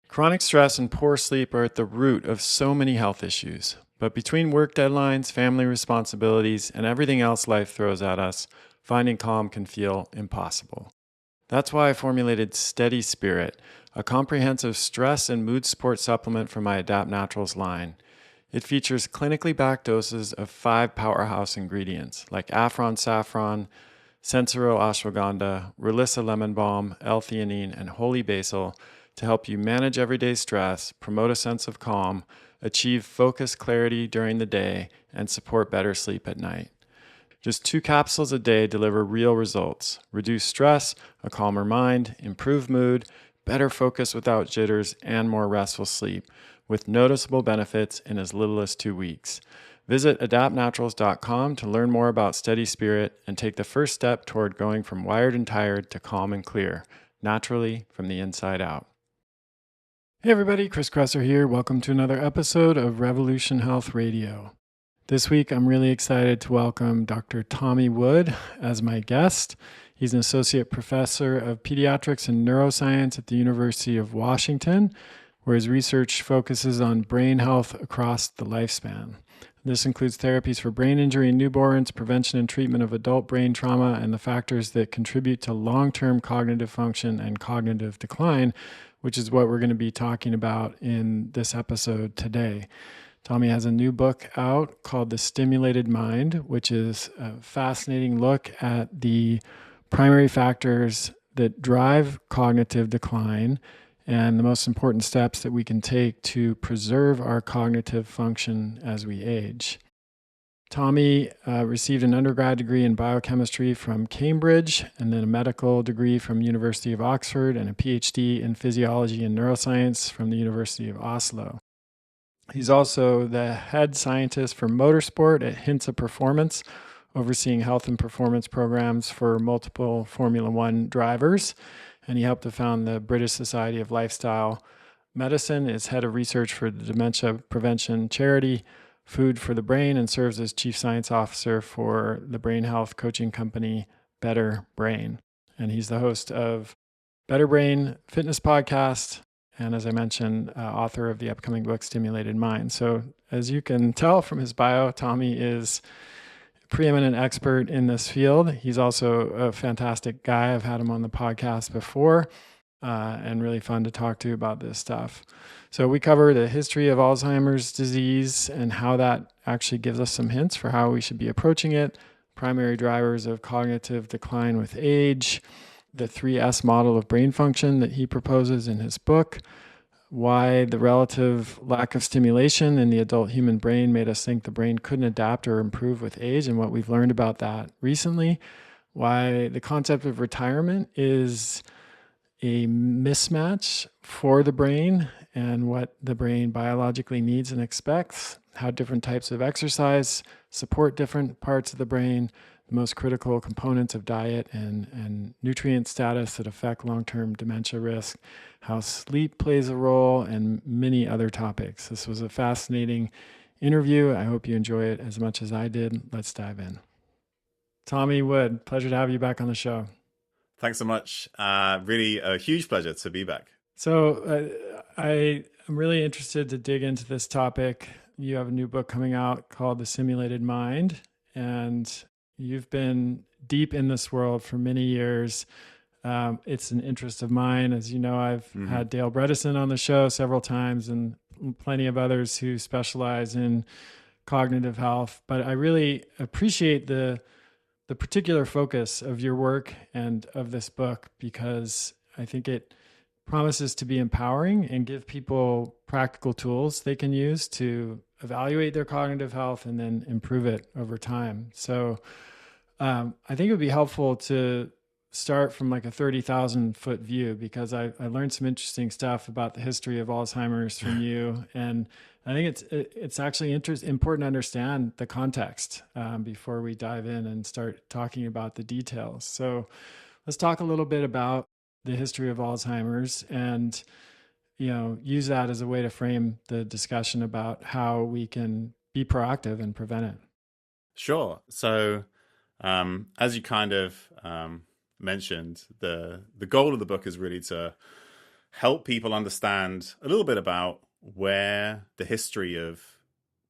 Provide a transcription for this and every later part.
Chronic stress and poor sleep are at the root of so many health issues. But between work deadlines, family responsibilities, and everything else life throws at us, finding calm can feel impossible. That's why I formulated Steady Spirit, a comprehensive stress and mood support supplement from my Adapt Naturals line. It features clinically backed doses of 5 powerhouse ingredients like Afron saffron, Sensoro ashwagandha, Relissa lemon balm, L-theanine, and holy basil to help you manage everyday stress, promote a sense of calm, achieve focus clarity during the day, and support better sleep at night. Just 2 capsules a day deliver real results. Reduce stress, a calmer mind, improved mood, better focus without jitters, and more restful sleep, with noticeable benefits in as little as 2 weeks. Visit adaptnaturals.com to learn more about Steady Spirit and take the first step toward going from wired and tired to calm and clear, naturally from the inside out. Hey everybody, Chris Kresser here. Welcome to another episode of Revolution Health Radio. This week, I'm really excited to welcome Dr. Tommy Wood as my guest. He's an associate professor of pediatrics and neuroscience at the University of Washington, where his research focuses on brain health across the lifespan. This includes therapies for brain injury in newborns, prevention and treatment of adult brain trauma, and the factors that contribute to long-term cognitive function and cognitive decline, which is what we're going to be talking about in this episode today. Tommy has a new book out called The Stimulated Mind, which is a fascinating look at the primary factors that drive cognitive decline and the most important steps that we can take to preserve our cognitive function as we age. Tommy received an undergrad degree in biochemistry from Cambridge, and then a medical degree from University of Oxford, and a PhD in physiology and neuroscience from the University of Oslo. He's also the head scientist for motorsport at Hints of Performance, overseeing health and performance programs for multiple Formula One drivers. And he helped to found the British Society of Lifestyle Medicine, is head of research for the dementia prevention charity Food for the Brain, and serves as chief science officer for the brain health coaching company Better Brain. And he's the host of Better Brain Fitness Podcast, and as I mentioned, author of the upcoming book, Stimulated Mind. So as you can tell from his bio, Tommy is a preeminent expert in this field. He's also a fantastic guy. I've had him on the podcast before, and really fun to talk to about this stuff. So we cover the history of Alzheimer's disease and how that actually gives us some hints for how we should be approaching it, primary drivers of cognitive decline with age, the 3S model of brain function that he proposes in his book, why the relative lack of stimulation in the adult human brain made us think the brain couldn't adapt or improve with age, and what we've learned about that recently, why the concept of retirement is a mismatch for the brain and what the brain biologically needs and expects, how different types of exercise support different parts of the brain, the most critical components of diet and nutrient status that affect long-term dementia risk, how sleep plays a role, and many other topics. This was a fascinating interview. I hope you enjoy it as much as I did. Let's dive in. Tommy Wood, pleasure to have you back on the show. Thanks so much. Really a huge pleasure to be back. So I am really interested to dig into this topic. You have a new book coming out called The Stimulated Mind, and you've been deep in this world for many years. It's an interest of mine. As you know, I've had Dale Bredesen on the show several times and plenty of others who specialize in cognitive health. But I really appreciate the particular focus of your work and of this book, because I think it promises to be empowering and give people practical tools they can use to evaluate their cognitive health and then improve it over time. So I think it would be helpful to start from like a 30,000 foot view, because I learned some interesting stuff about the history of Alzheimer's from you. And I think it's actually important to understand the context before we dive in and start talking about the details. So let's talk a little bit about the history of Alzheimer's and, use that as a way to frame the discussion about how we can be proactive and prevent it. Sure. So as you kind of mentioned, the goal of the book is really to help people understand a little bit about where the history of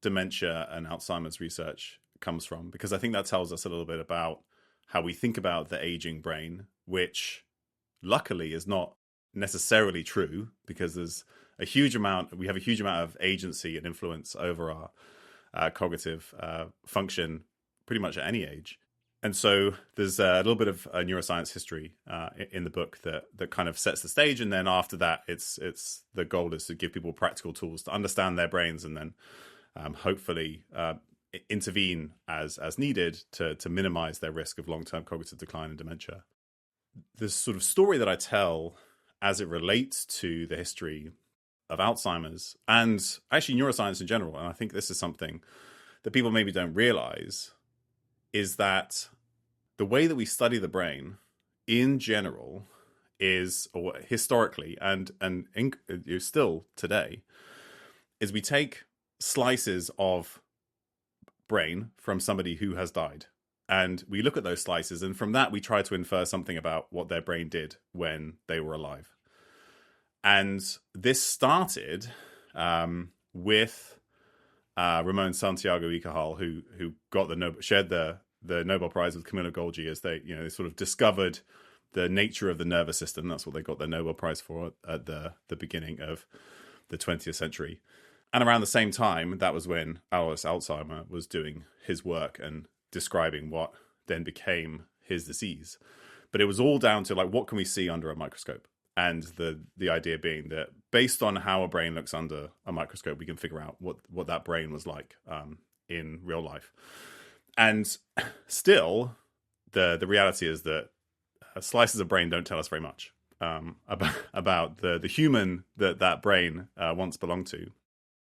dementia and Alzheimer's research comes from, because I think that tells us a little bit about how we think about the aging brain, which luckily is not necessarily true, because we have a huge amount of agency and influence over our cognitive function pretty much at any age. And so there's a little bit of neuroscience history in the book that kind of sets the stage, and then after that, it's the goal is to give people practical tools to understand their brains, and then hopefully intervene as needed to minimize their risk of long-term cognitive decline and dementia. The sort of story that I tell as it relates to the history of Alzheimer's and actually neuroscience in general, and I think this is something that people maybe don't realize, is that the way that we study the brain in general is, or historically and still today, is we take slices of brain from somebody who has died, and we look at those slices, and from that we try to infer something about what their brain did when they were alive. And this started with Ramon Santiago y Cajal, who got shared the Nobel Prize with Camilo Golgi, as they sort of discovered the nature of the nervous system. That's what they got their Nobel Prize for at the beginning of the 20th century. And around the same time, that was when Alois Alzheimer was doing his work and describing what then became his disease. But it was all down to, like, what can we see under a microscope? And the idea being that based on how a brain looks under a microscope, we can figure out what that brain was like in real life. And still, the reality is that slices of brain don't tell us very much about the human that brain once belonged to.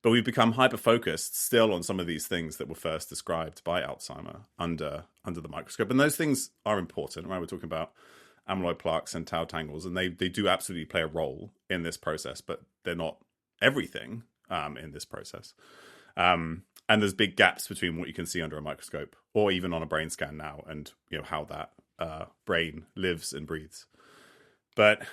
But we've become hyper-focused still on some of these things that were first described by Alzheimer under the microscope. And those things are important, right? We're talking about amyloid plaques and tau tangles, and they do absolutely play a role in this process, but they're not everything in this process. And there's big gaps between what you can see under a microscope or even on a brain scan now, and how that brain lives and breathes. But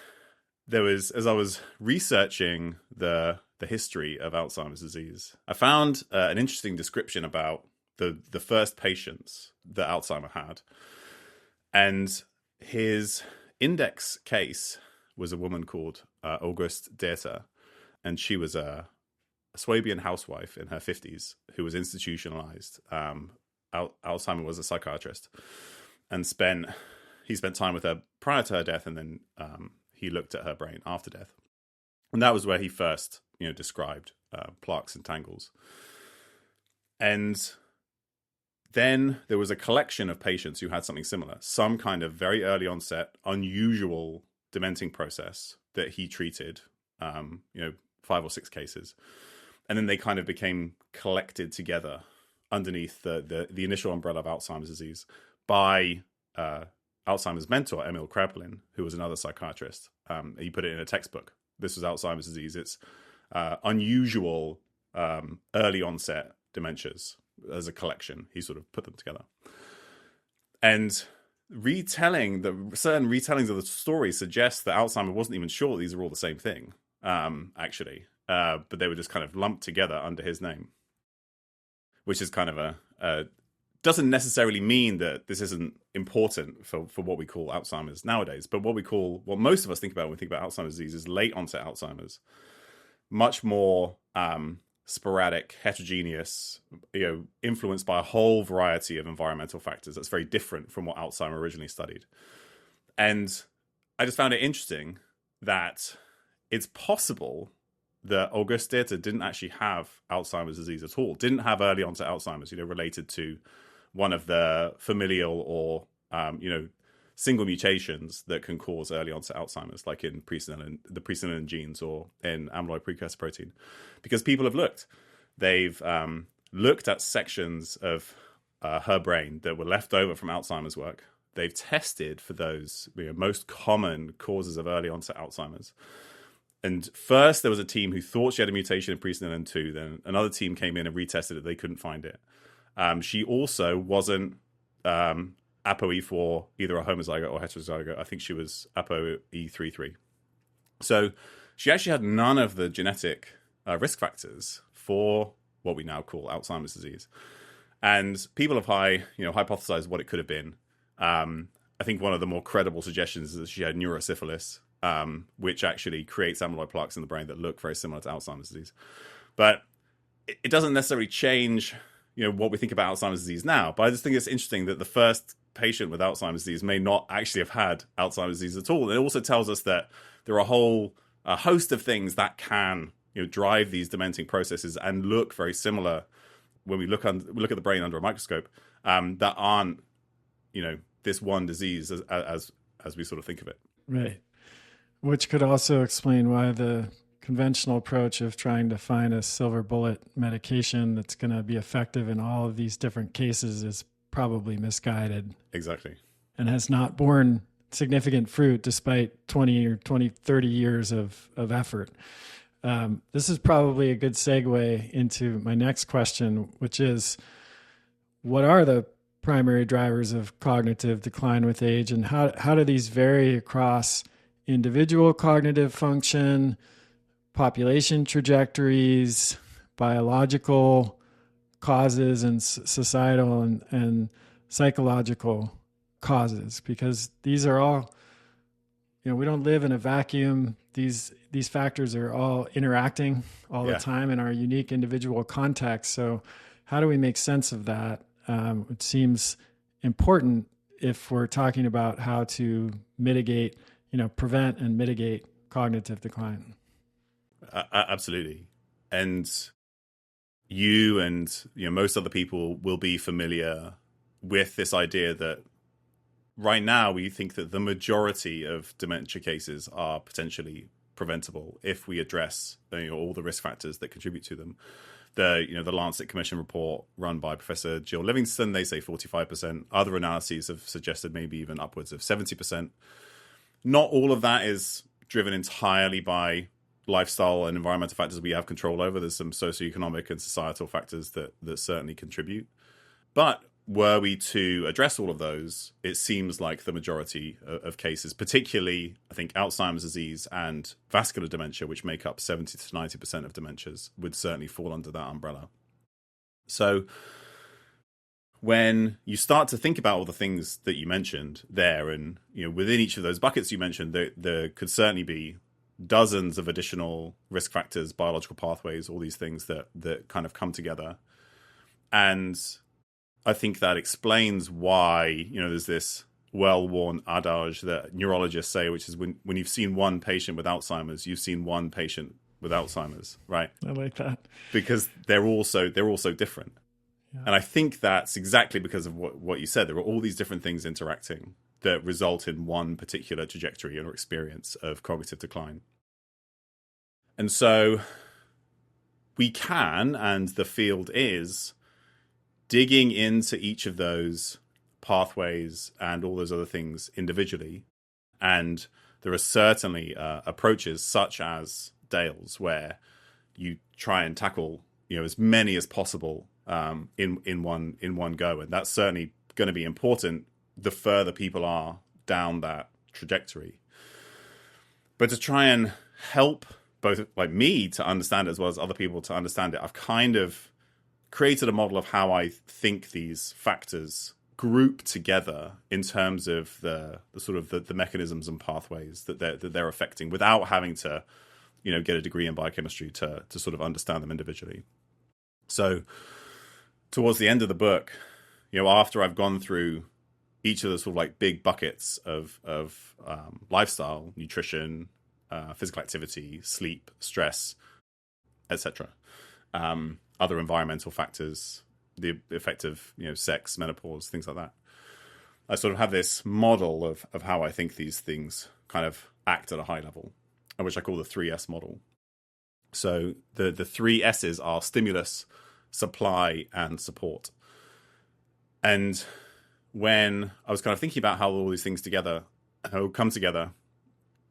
there was, as I was researching the history of Alzheimer's disease, I found an interesting description about the first patients that Alzheimer had. And his index case was a woman called Auguste Deter, and she was a Swabian housewife in her 50s who was institutionalized. Alzheimer was a psychiatrist, and he spent time with her prior to her death, and then he looked at her brain after death. And that was where he first described plaques and tangles. And then there was a collection of patients who had something similar, some kind of very early onset, unusual dementing process that he treated, 5 or 6 cases. And then they kind of became collected together underneath the initial umbrella of Alzheimer's disease by Alzheimer's mentor, Emil Kraepelin, who was another psychiatrist. He put it in a textbook. This was Alzheimer's disease. It's unusual early onset dementias. As a collection, he sort of put them together. And certain retellings of the story suggest that Alzheimer wasn't even sure these are all the same thing, actually. But they were just kind of lumped together under his name, which is kind of doesn't necessarily mean that this isn't important for what we call Alzheimer's nowadays. But what most of us think about when we think about Alzheimer's disease is late onset Alzheimer's, much more sporadic, heterogeneous, influenced by a whole variety of environmental factors. That's very different from what Alzheimer originally studied. And I just found it interesting that it's possible that Auguste Deter didn't actually have Alzheimer's disease at all, didn't have early onset Alzheimer's, related to one of the familial or, single mutations that can cause early onset Alzheimer's, like in the presenilin genes or in amyloid precursor protein. Because people have looked. They've looked at sections of her brain that were left over from Alzheimer's work. They've tested for those most common causes of early onset Alzheimer's. And first, there was a team who thought she had a mutation in presenilin 2. Then another team came in and retested it. They couldn't find it. She also wasn't ApoE4, either a homozygote or heterozygote. I think she was ApoE33. So she actually had none of the genetic risk factors for what we now call Alzheimer's disease. And people have hypothesized what it could have been. I think one of the more credible suggestions is that she had neurosyphilis, which actually creates amyloid plaques in the brain that look very similar to Alzheimer's disease. But it doesn't necessarily change, what we think about Alzheimer's disease now. But I just think it's interesting that the first patient with Alzheimer's disease may not actually have had Alzheimer's disease at all. And it also tells us that there are a whole host of things that can drive these dementing processes and look very similar when we look at the brain under a microscope, that aren't this one disease as we sort of think of it. Right. Which could also explain why the conventional approach of trying to find a silver bullet medication that's going to be effective in all of these different cases is probably misguided. Exactly. And has not borne significant fruit despite 30 years of effort. This is probably a good segue into my next question, which is, what are the primary drivers of cognitive decline with age, and how do these vary across individual cognitive function, population trajectories, biological causes, and societal and psychological causes? Because these are all, we don't live in a vacuum. These factors are all interacting all the time in our unique individual context. So how do we make sense of that? It seems important if we're talking about how to mitigate, prevent and mitigate cognitive decline. Absolutely. And you and most other people will be familiar with this idea that right now we think that the majority of dementia cases are potentially preventable if we address all the risk factors that contribute to them. The Lancet Commission report run by Professor Jill Livingston, they say 45%. Other analyses have suggested maybe even upwards of 70%. Not all of that is driven entirely by lifestyle and environmental factors we have control over. There's some socioeconomic and societal factors that certainly contribute. But were we to address all of those, it seems like the majority of cases, particularly, I think, Alzheimer's disease and vascular dementia, which make up 70 to 90% of dementias, would certainly fall under that umbrella. So when you start to think about all the things that you mentioned there, and within each of those buckets you mentioned, there could certainly be dozens of additional risk factors, biological pathways, all these things that kind of come together. And I think that explains why, there's this well-worn adage that neurologists say, which is when you've seen one patient with Alzheimer's, you've seen one patient with Alzheimer's, right? I like that. Because they're all so different. Yeah. And I think that's exactly because of what you said. There are all these different things interacting that result in one particular trajectory or experience of cognitive decline. And so we can, and the field is, digging into each of those pathways and all those other things individually. And there are certainly approaches such as Dale's, where you try and tackle as many as possible in one go. And that's certainly going to be important the further people are down that trajectory. But to try and help both like me to understand it as well as other people to understand it, I've kind of created a model of how I think these factors group together in terms of the sort of the mechanisms and pathways that they're affecting, without having to get a degree in biochemistry to sort of understand them individually. So towards the end of the book, after I've gone through each of the sort of like big buckets of lifestyle, nutrition, physical activity, sleep, stress, etc., other environmental factors, the effect of sex, menopause, things like that, I sort of have this model of how I think these things kind of act at a high level, which I call the 3S model. So the 3 S's are stimulus, supply, and support. And when I was kind of thinking about how all these things come together,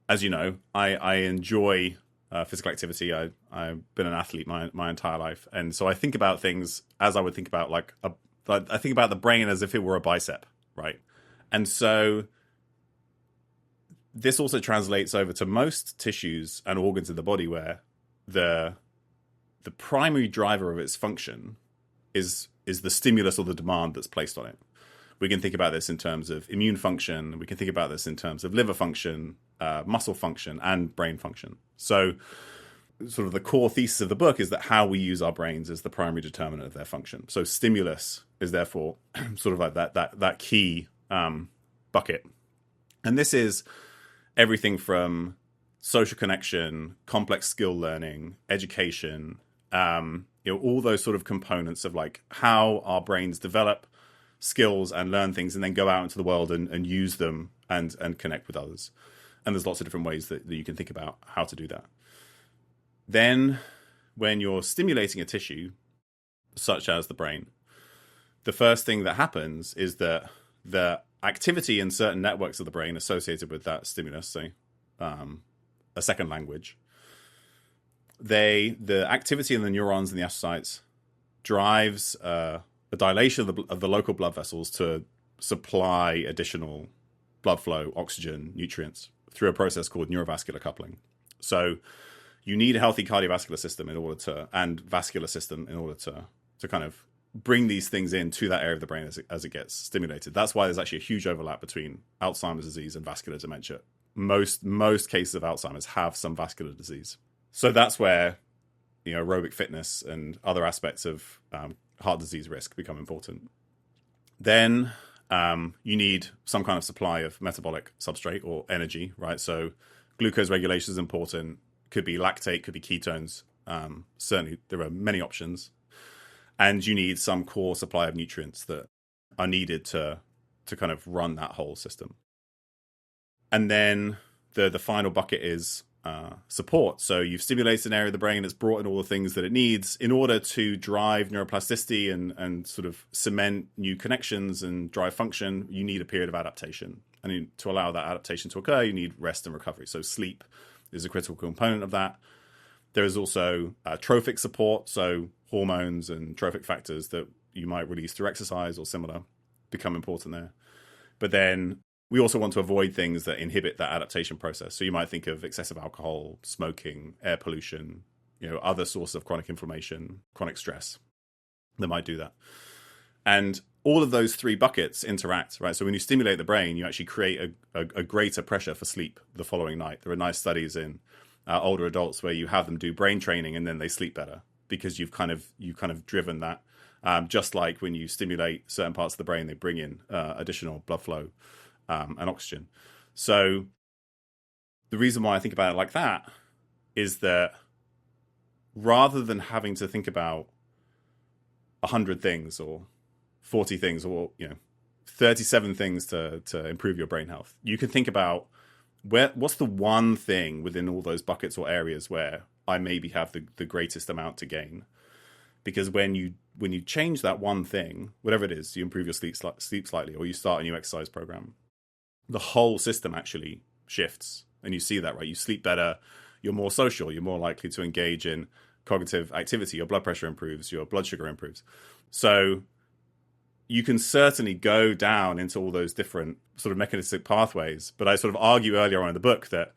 as you know, I enjoy physical activity. I've been an athlete my entire life, and so I think about things as I would think about I think about the brain as if it were a bicep, right? And so this also translates over to most tissues and organs in the body where the primary driver of its function is the stimulus or the demand that's placed on it. We can think about this in terms of immune function. We can think about this in terms of liver function, muscle function, and brain function. So sort of the core thesis of the book is that how we use our brains is the primary determinant of their function. So stimulus is therefore sort of like that key bucket. And this is everything from social connection, complex skill learning, education, all those sort of components of like how our brains develop skills and learn things and then go out into the world and use them and connect with others. And there's lots of different ways that you can think about how to do that. Then when you're stimulating a tissue, such as the brain, the first thing that happens is that the activity in certain networks of the brain associated with that stimulus, say a second language, the activity in the neurons and the astrocytes drives a dilation of the local blood vessels to supply additional blood flow, oxygen, nutrients through a process called neurovascular coupling. So you need a healthy cardiovascular system and vascular system in order to kind of bring these things into that area of the brain as it gets stimulated. That's why there's actually a huge overlap between Alzheimer's disease and vascular dementia. Most cases of Alzheimer's have some vascular disease. So that's where aerobic fitness and other aspects of heart disease risk become important. Then you need some kind of supply of metabolic substrate or energy, right? So glucose regulation is important. Could be lactate, could be ketones. Certainly, there are many options. And you need some core supply of nutrients that are needed to kind of run that whole system. And then the final bucket is support. So you've stimulated an area of the brain that's brought in all the things that it needs in order to drive neuroplasticity and sort of cement new connections and drive function. You need a period of adaptation. And to allow that adaptation to occur, you need rest and recovery. So sleep is a critical component of that. There is also trophic support, so hormones and trophic factors that you might release through exercise or similar become important there. But then we also want to avoid things that inhibit that adaptation process. So you might think of excessive alcohol, smoking, air pollution, other sources of chronic inflammation, chronic stress that might do that. And all of those three buckets interact, right? So when you stimulate the brain, you actually create a greater pressure for sleep the following night. There are nice studies in older adults where you have them do brain training and then they sleep better because you've kind of driven that. Just like when you stimulate certain parts of the brain, they bring in additional blood flow and oxygen. So the reason why I think about it like that is that rather than having to think about 100 things or 40 things or 37 things to improve your brain health, you can think about what's the one thing within all those buckets or areas where I maybe have the greatest amount to gain. Because when you change that one thing, whatever it is, you improve your sleep slightly or you start a new exercise program, the whole system actually shifts. And you see that, right? You sleep better, you're more social, you're more likely to engage in cognitive activity, your blood pressure improves, your blood sugar improves. So you can certainly go down into all those different sort of mechanistic pathways. But I sort of argue earlier on in the book that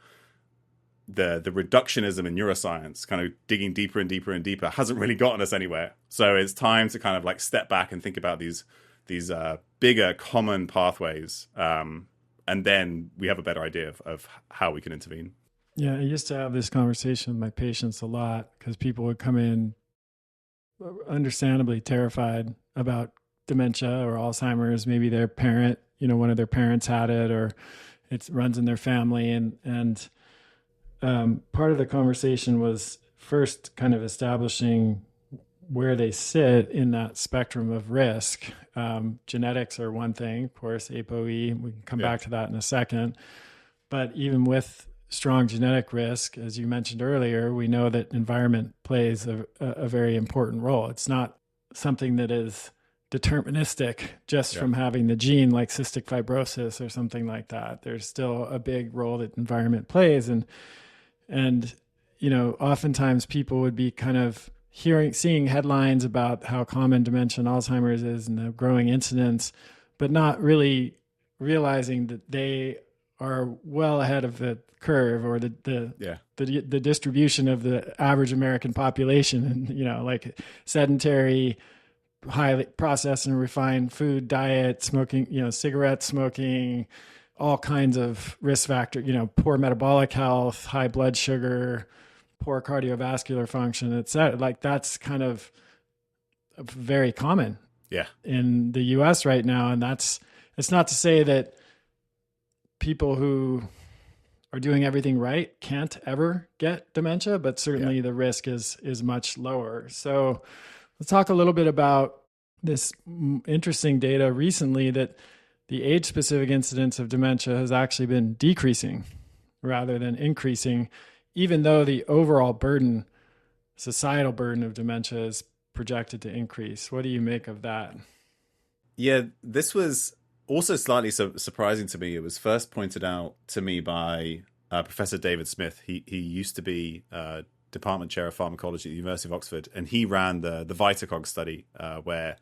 the reductionism in neuroscience, kind of digging deeper and deeper and deeper, hasn't really gotten us anywhere. So it's time to kind of like step back and think about these bigger common pathways. And then we have a better idea of how we can intervene. Yeah, I used to have this conversation with my patients a lot because people would come in understandably terrified about dementia or Alzheimer's. Maybe their parent, one of their parents had it, or it runs in their family. And part of the conversation was first kind of establishing where they sit in that spectrum of risk. Genetics are one thing, of course, ApoE, we can come back to that in a second. But even with strong genetic risk, as you mentioned earlier, we know that environment plays a very important role. It's not something that is deterministic just from having the gene like cystic fibrosis or something like that. There's still a big role that environment plays. And oftentimes people would be kind of seeing headlines about how common dementia and Alzheimer's is and the growing incidence, but not really realizing that they are well ahead of the curve, or Yeah. the distribution of the average American population, and like sedentary, highly processed and refined food diet, smoking, cigarette smoking, all kinds of risk factor, poor metabolic health, high blood sugar, poor cardiovascular function, etc. Like that's kind of very common Yeah. in the US right now. And it's not to say that people who are doing everything right can't ever get dementia, but certainly the risk is much lower. So let's talk a little bit about this interesting data recently that the age-specific incidence of dementia has actually been decreasing rather than increasing, even though the overall burden, societal burden of dementia is projected to increase. What do you make of that? Yeah, this was also slightly surprising to me. It was first pointed out to me by Professor David Smith. He used to be department chair of pharmacology at the University of Oxford, and he ran the VitaCog study where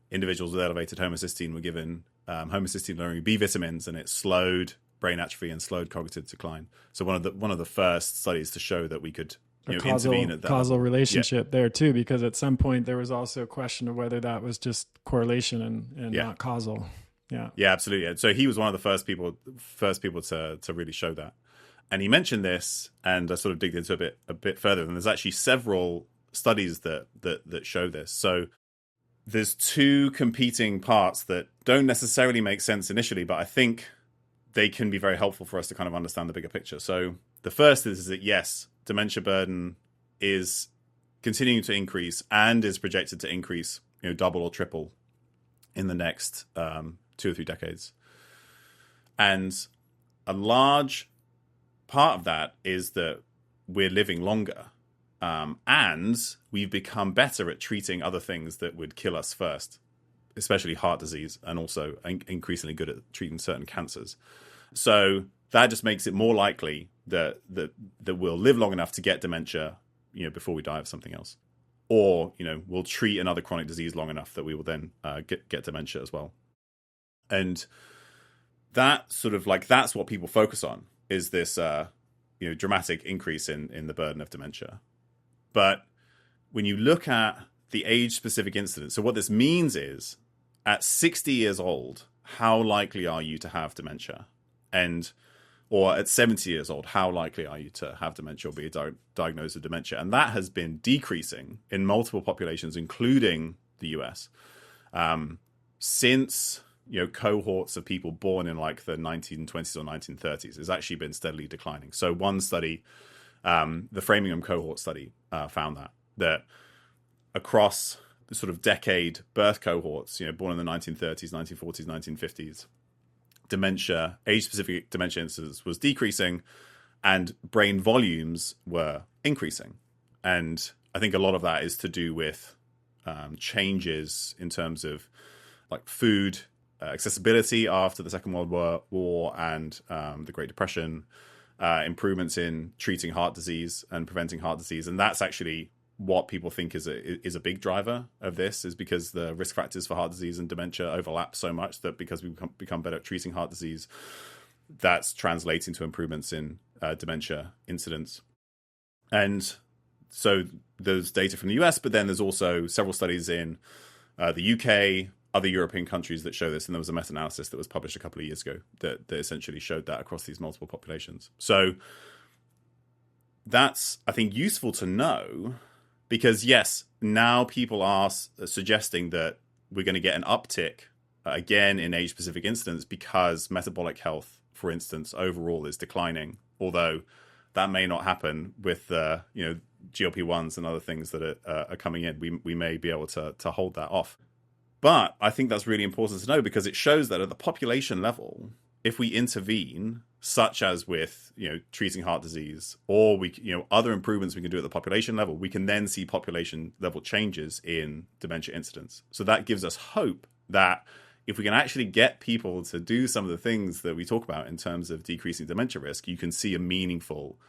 individuals with elevated homocysteine were given homocysteine-lowering B vitamins, and it slowed brain atrophy and slowed cognitive decline. So one of the first studies to show that we could intervene at that causal level. relationship there too, because at some point there was also a question of whether that was just correlation and not causal. Yeah, absolutely. So he was one of the first people to really show that. And he mentioned this, and I sort of digged into a bit further. And there's actually several studies that show this. So there's two competing parts that don't necessarily make sense initially, but I think they can be very helpful for us to kind of understand the bigger picture. So the first is that yes, dementia burden is continuing to increase and is projected to increase, double or triple in the next 2 or 3 decades. And a large part of that is that we're living longer, and we've become better at treating other things that would kill us first, especially heart disease, and also increasingly good at treating certain cancers. So that just makes it more likely that we'll live long enough to get dementia, before we die of something else, or we'll treat another chronic disease long enough that we will then get dementia as well. And that sort of that's what people focus on, is this dramatic increase in the burden of dementia. But when you look at the age-specific incidence, so what this means is at 60 years old, how likely are you to have dementia? Or at 70 years old, how likely are you to have dementia or be diagnosed with dementia? And that has been decreasing in multiple populations, including the US, since cohorts of people born in the 1920s or 1930s has actually been steadily declining. So one study, the Framingham cohort study, found that across the sort of decade birth cohorts, born in the 1930s, 1940s, 1950s, dementia, age-specific dementia incidence was decreasing, and brain volumes were increasing. And I think a lot of that is to do with changes in terms of food accessibility after the Second World War and the Great Depression, improvements in treating heart disease and preventing heart disease. And that's actually what people think is a big driver of this, is because the risk factors for heart disease and dementia overlap so much that because we become better at treating heart disease, that's translating to improvements in dementia incidence. And so there's data from the US, but then there's also several studies in the UK, other European countries that show this. And there was a meta-analysis that was published a couple of years ago that essentially showed that across these multiple populations. So that's, I think, useful to know, because yes, now people are suggesting that we're going to get an uptick again in age-specific incidence because metabolic health, for instance, overall is declining. Although that may not happen with GLP-1s and other things that are coming in. We may be able to hold that off. But I think that's really important to know, because it shows that at the population level, if we intervene, such as with treating heart disease, or other improvements we can do at the population level, we can then see population level changes in dementia incidence. So that gives us hope that if we can actually get people to do some of the things that we talk about in terms of decreasing dementia risk, you can see a meaningful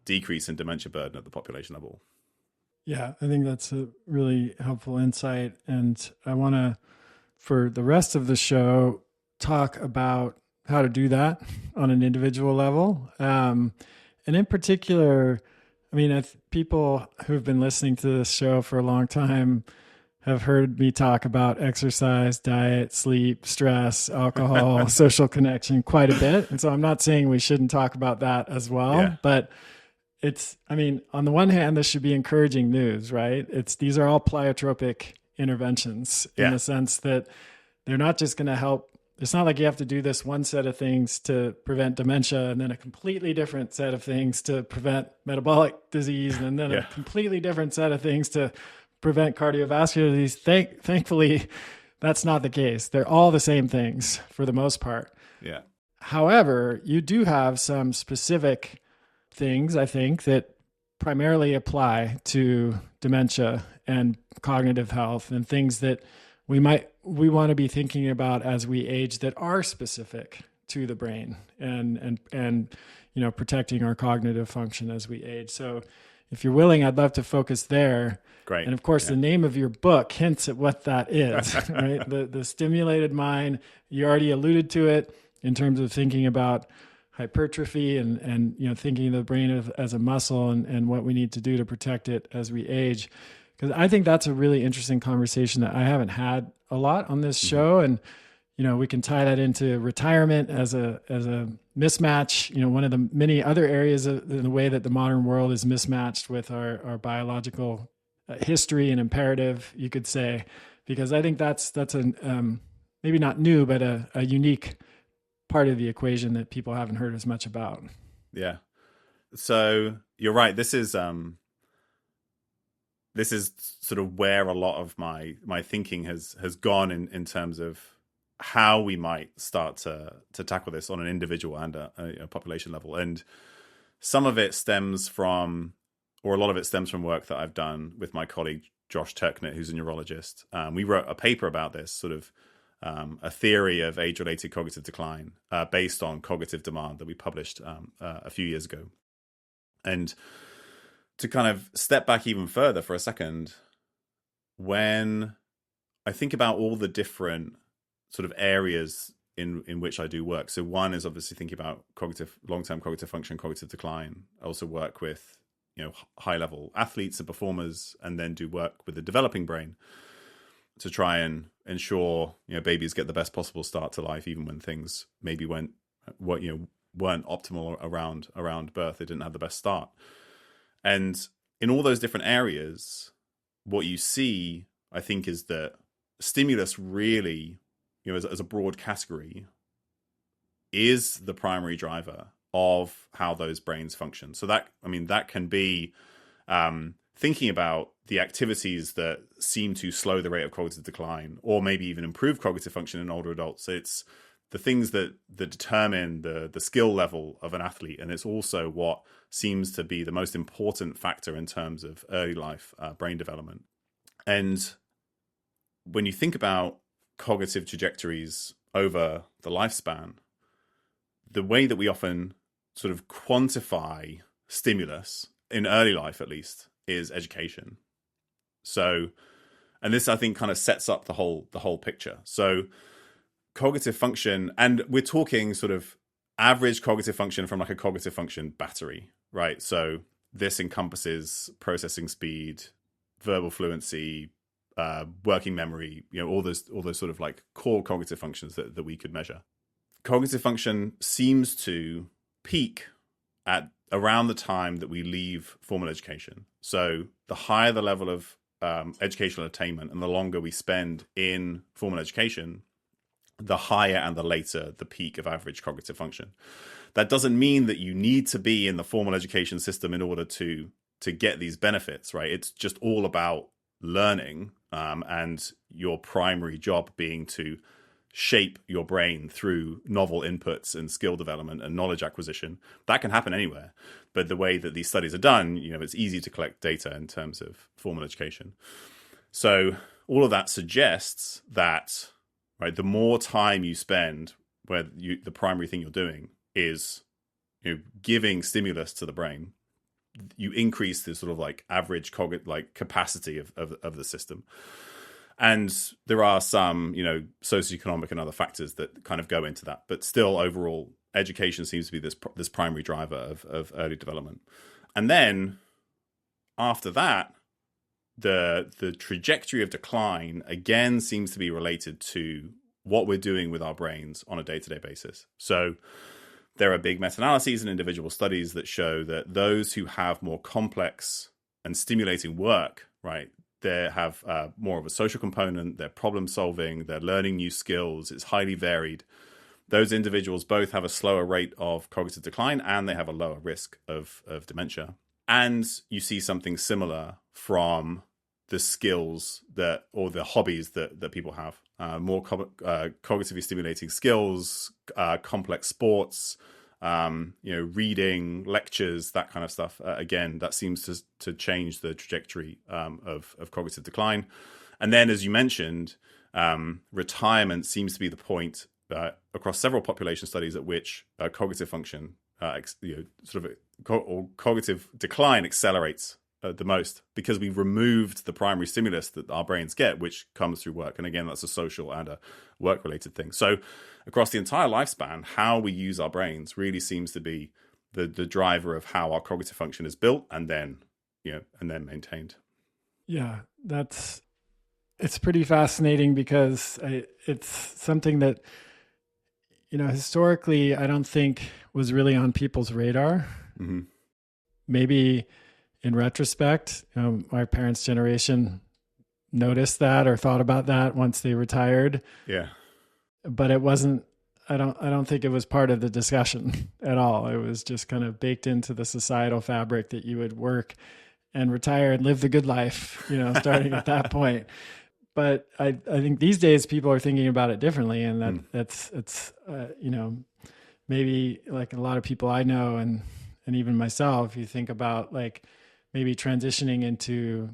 decrease in dementia burden at the population level. Yeah, I think that's a really helpful insight. And I want to, for the rest of the show, talk about how to do that on an individual level. And in particular, I mean, people who've been listening to this show for a long time have heard me talk about exercise, diet, sleep, stress, alcohol, social connection quite a bit. And so I'm not saying we shouldn't talk about that as Yeah. well, but I mean, on the one hand, this should be encouraging news, right? These are all pleiotropic interventions in Yeah. the sense that they're not just going to help. It's not like you have to do this one set of things to prevent dementia and then a completely different set of things to prevent metabolic disease and then a Yeah. completely different set of things to prevent cardiovascular disease. Thankfully, that's not the case. They're all the same things for the most part. Yeah. However, you do have some specific things, I think, that primarily apply to dementia and cognitive health and things that we want to be thinking about as we age that are specific to the brain and protecting our cognitive function as we age. So if you're willing, I'd love to focus there. Great. And of course, the name of your book hints at what that is, right? The stimulated mind. You already alluded to it in terms of thinking about hypertrophy and thinking of the brain as a muscle and what we need to do to protect it as we age. Because I think that's a really interesting conversation that I haven't had a lot on this show. And, we can tie that into retirement as a mismatch, one of the many other areas of the way that the modern world is mismatched with our biological history and imperative, you could say, because I think that's maybe not new, but a unique part of the equation that people haven't heard as much about. Yeah. So you're right. This is sort of where a lot of my thinking has gone in terms of how we might start to tackle this on an individual and a population level. And some of it stems from, or a lot of it stems from work that I've done with my colleague Josh Turknett, who's a neurologist. We wrote a paper about this, sort of a theory of age-related cognitive decline based on cognitive demand that we published a few years ago. And to kind of step back even further for a second, when I think about all the different sort of areas in which I do work, so one is obviously thinking about long-term cognitive function, cognitive decline. I also work with high-level athletes and performers, and then do work with the developing brain to try and ensure babies get the best possible start to life, even when things maybe weren't optimal around birth. They didn't have the best start. And in all those different areas, what you see, I think, is that stimulus really, as a broad category, is the primary driver of how those brains function. So that can be thinking about the activities that seem to slow the rate of cognitive decline, or maybe even improve cognitive function in older adults. It's the things that determine the skill level of an athlete, and it's also what seems to be the most important factor in terms of early life brain development. And when you think about cognitive trajectories over the lifespan, the way that we often sort of quantify stimulus in early life, at least, is education. So, and this, I think, kind of sets up the whole picture. So cognitive function, and we're talking sort of average cognitive function from like a cognitive function battery, right? So this encompasses processing speed, verbal fluency, working memory, all those sort of like core cognitive functions that we could measure. Cognitive function seems to peak at around the time that we leave formal education. So the higher the level of educational attainment and the longer we spend in formal education, the higher and the later the peak of average cognitive function. That doesn't mean that you need to be in the formal education system in order to get these benefits, right? It's just all about learning and your primary job being to shape your brain through novel inputs and skill development and knowledge acquisition. That can happen anywhere. But the way that these studies are done, it's easy to collect data in terms of formal education. So all of that suggests that, right, the more time you spend where the primary thing you're doing is giving stimulus to the brain, you increase the sort of like average cognitive capacity of the system. And there are some, socioeconomic and other factors that kind of go into that. But still, overall, education seems to be this primary driver of early development. And then after that, the trajectory of decline again seems to be related to what we're doing with our brains on a day-to-day basis. So there are big meta-analyses and individual studies that show that those who have more complex and stimulating work, right, they have more of a social component, they're problem solving, they're learning new skills, it's highly varied. Those individuals both have a slower rate of cognitive decline and they have a lower risk of dementia. And you see something similar from the skills or the hobbies that people have. More cognitively stimulating skills, complex sports, reading, lectures, that kind of stuff. Again, that seems to change the trajectory of cognitive decline. And then, as you mentioned, retirement seems to be the point across several population studies at which cognitive function, or cognitive decline accelerates the most, because we've removed the primary stimulus that our brains get, which comes through work. And again, that's a social and a work-related thing. So across the entire lifespan, how we use our brains really seems to be the driver of how our cognitive function is built and then maintained. Yeah, it's pretty fascinating because it's something that, historically, I don't think was really on people's radar. Mm-hmm. Maybe in retrospect, my parents' generation noticed that or thought about that once they retired. Yeah. But it wasn't, I don't think it was part of the discussion at all. It was just kind of baked into the societal fabric that you would work and retire and live the good life, starting at that point. But I think these days people are thinking about it differently. And it's maybe like a lot of people I know and even myself, you think about like maybe transitioning into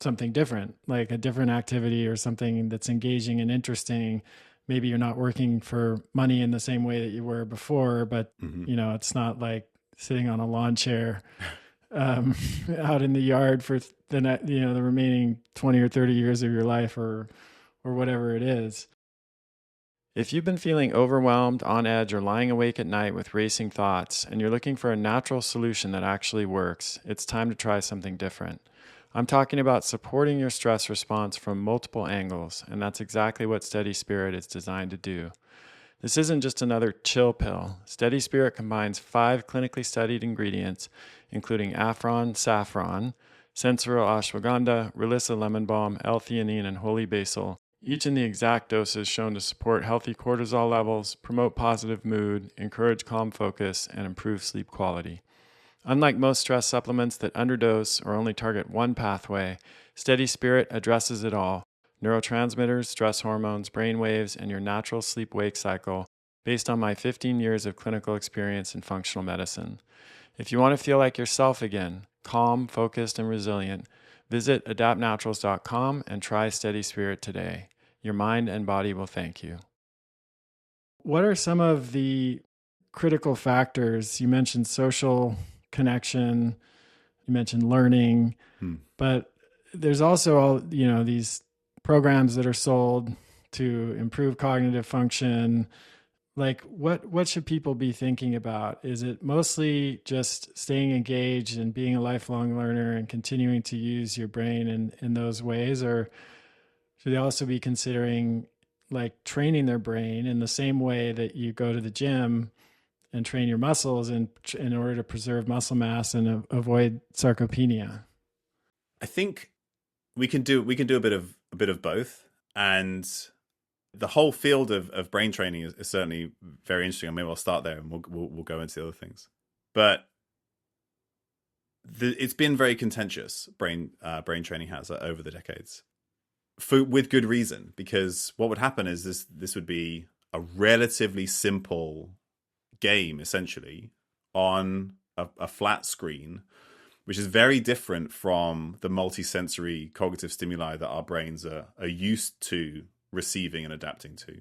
something different, like a different activity or something that's engaging and interesting. Maybe you're not working for money in the same way that you were before, but it's not like sitting on a lawn chair out in the yard for the remaining 20 or 30 years of your life or whatever it is. If you've been feeling overwhelmed, on edge, or lying awake at night with racing thoughts, and you're looking for a natural solution that actually works, it's time to try something different. I'm talking about supporting your stress response from multiple angles, and that's exactly what Steady Spirit is designed to do. This isn't just another chill pill. Steady Spirit combines 5 clinically studied ingredients, including Afron, saffron, Sensoril ashwagandha, Relissa lemon balm, L-theanine, and holy basil, each in the exact doses shown to support healthy cortisol levels, promote positive mood, encourage calm focus, and improve sleep quality. Unlike most stress supplements that underdose or only target one pathway, Steady Spirit addresses it all: neurotransmitters, stress hormones, brain waves, and your natural sleep-wake cycle, based on my 15 years of clinical experience in functional medicine. If you want to feel like yourself again, calm, focused, and resilient, visit adaptnaturals.com and try Steady Spirit today. Your mind and body will thank you. What are some of the critical factors? You mentioned social connection, you mentioned learning, but there's also all, these programs that are sold to improve cognitive function. Like what should people be thinking about? Is it mostly just staying engaged and being a lifelong learner and continuing to use your brain in those ways? Or should they also be considering like training their brain in the same way that you go to the gym and train your muscles in order to preserve muscle mass and avoid sarcopenia? I think we can do a bit of both. And the whole field of brain training is certainly very interesting. I mean, we'll start there and we'll go into the other things. But it's been very contentious. Brain training has over the decades, with good reason. Because what would happen is this would be a relatively simple game, essentially, on a flat screen, which is very different from the multisensory cognitive stimuli that our brains are used to receiving and adapting to.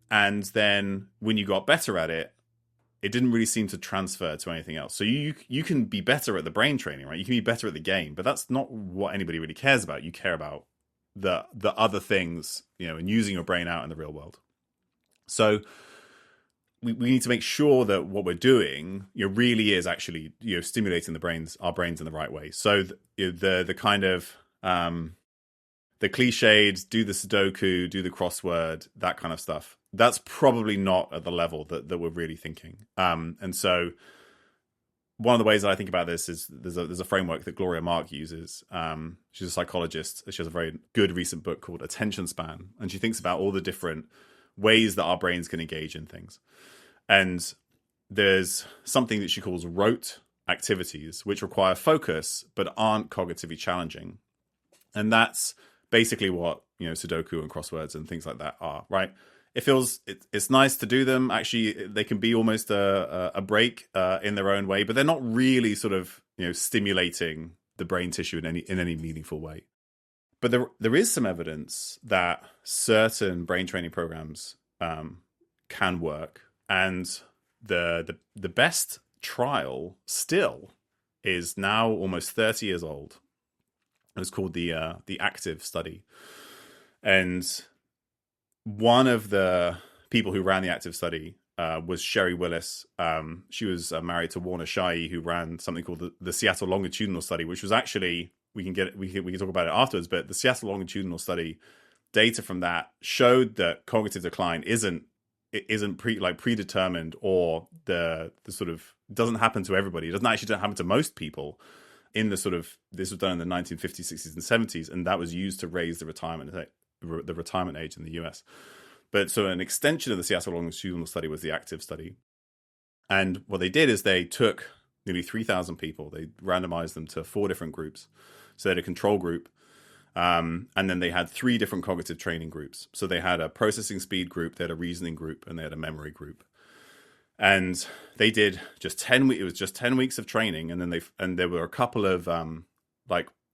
And then when you got better at it, it didn't really seem to transfer to anything else. So you can be better at the brain training, right? You can be better at the game, but that's not what anybody really cares about. You care about the other things, and using your brain out in the real world. So we need to make sure that what we're doing, really is actually, stimulating our brains in the right way. So the kind of the cliched, do the Sudoku, do the crossword, that kind of stuff, that's probably not at the level that we're really thinking. And so one of the ways that I think about this is there's a framework that Gloria Mark uses. She's a psychologist. She has a very good recent book called Attention Span. And she thinks about all the different ways that our brains can engage in things. And there's something that she calls rote activities, which require focus but aren't cognitively challenging. And that's basically what, Sudoku and crosswords and things like that are, right? It's nice to do them. Actually, they can be almost a break in their own way, but they're not really sort of, stimulating the brain tissue in any meaningful way. But there is some evidence that certain brain training programs can work. And the best trial still is now almost 30 years old. It's called the ACTIVE study. And one of the people who ran the ACTIVE study was Sherry Willis. She was married to Warner Shai, who ran something called the Seattle Longitudinal Study, which was actually, we can talk about it afterwards, but the Seattle Longitudinal Study data from that showed that cognitive decline isn't predetermined, or the sort of doesn't happen to everybody. It doesn't happen to most people. In the sort of, this was done in the 1950s, 60s, and 70s, and that was used to raise the retirement age in the US. But so an extension of the Seattle Longitudinal Study was the ACTIVE study. And what they did is they took nearly 3,000 people. They randomized them to 4 different groups. So they had a control group, and then they had 3 different cognitive training groups. So they had a processing speed group, they had a reasoning group, and they had a memory group. And they did just 10 weeks. It was just 10 weeks of training, and then there were a couple of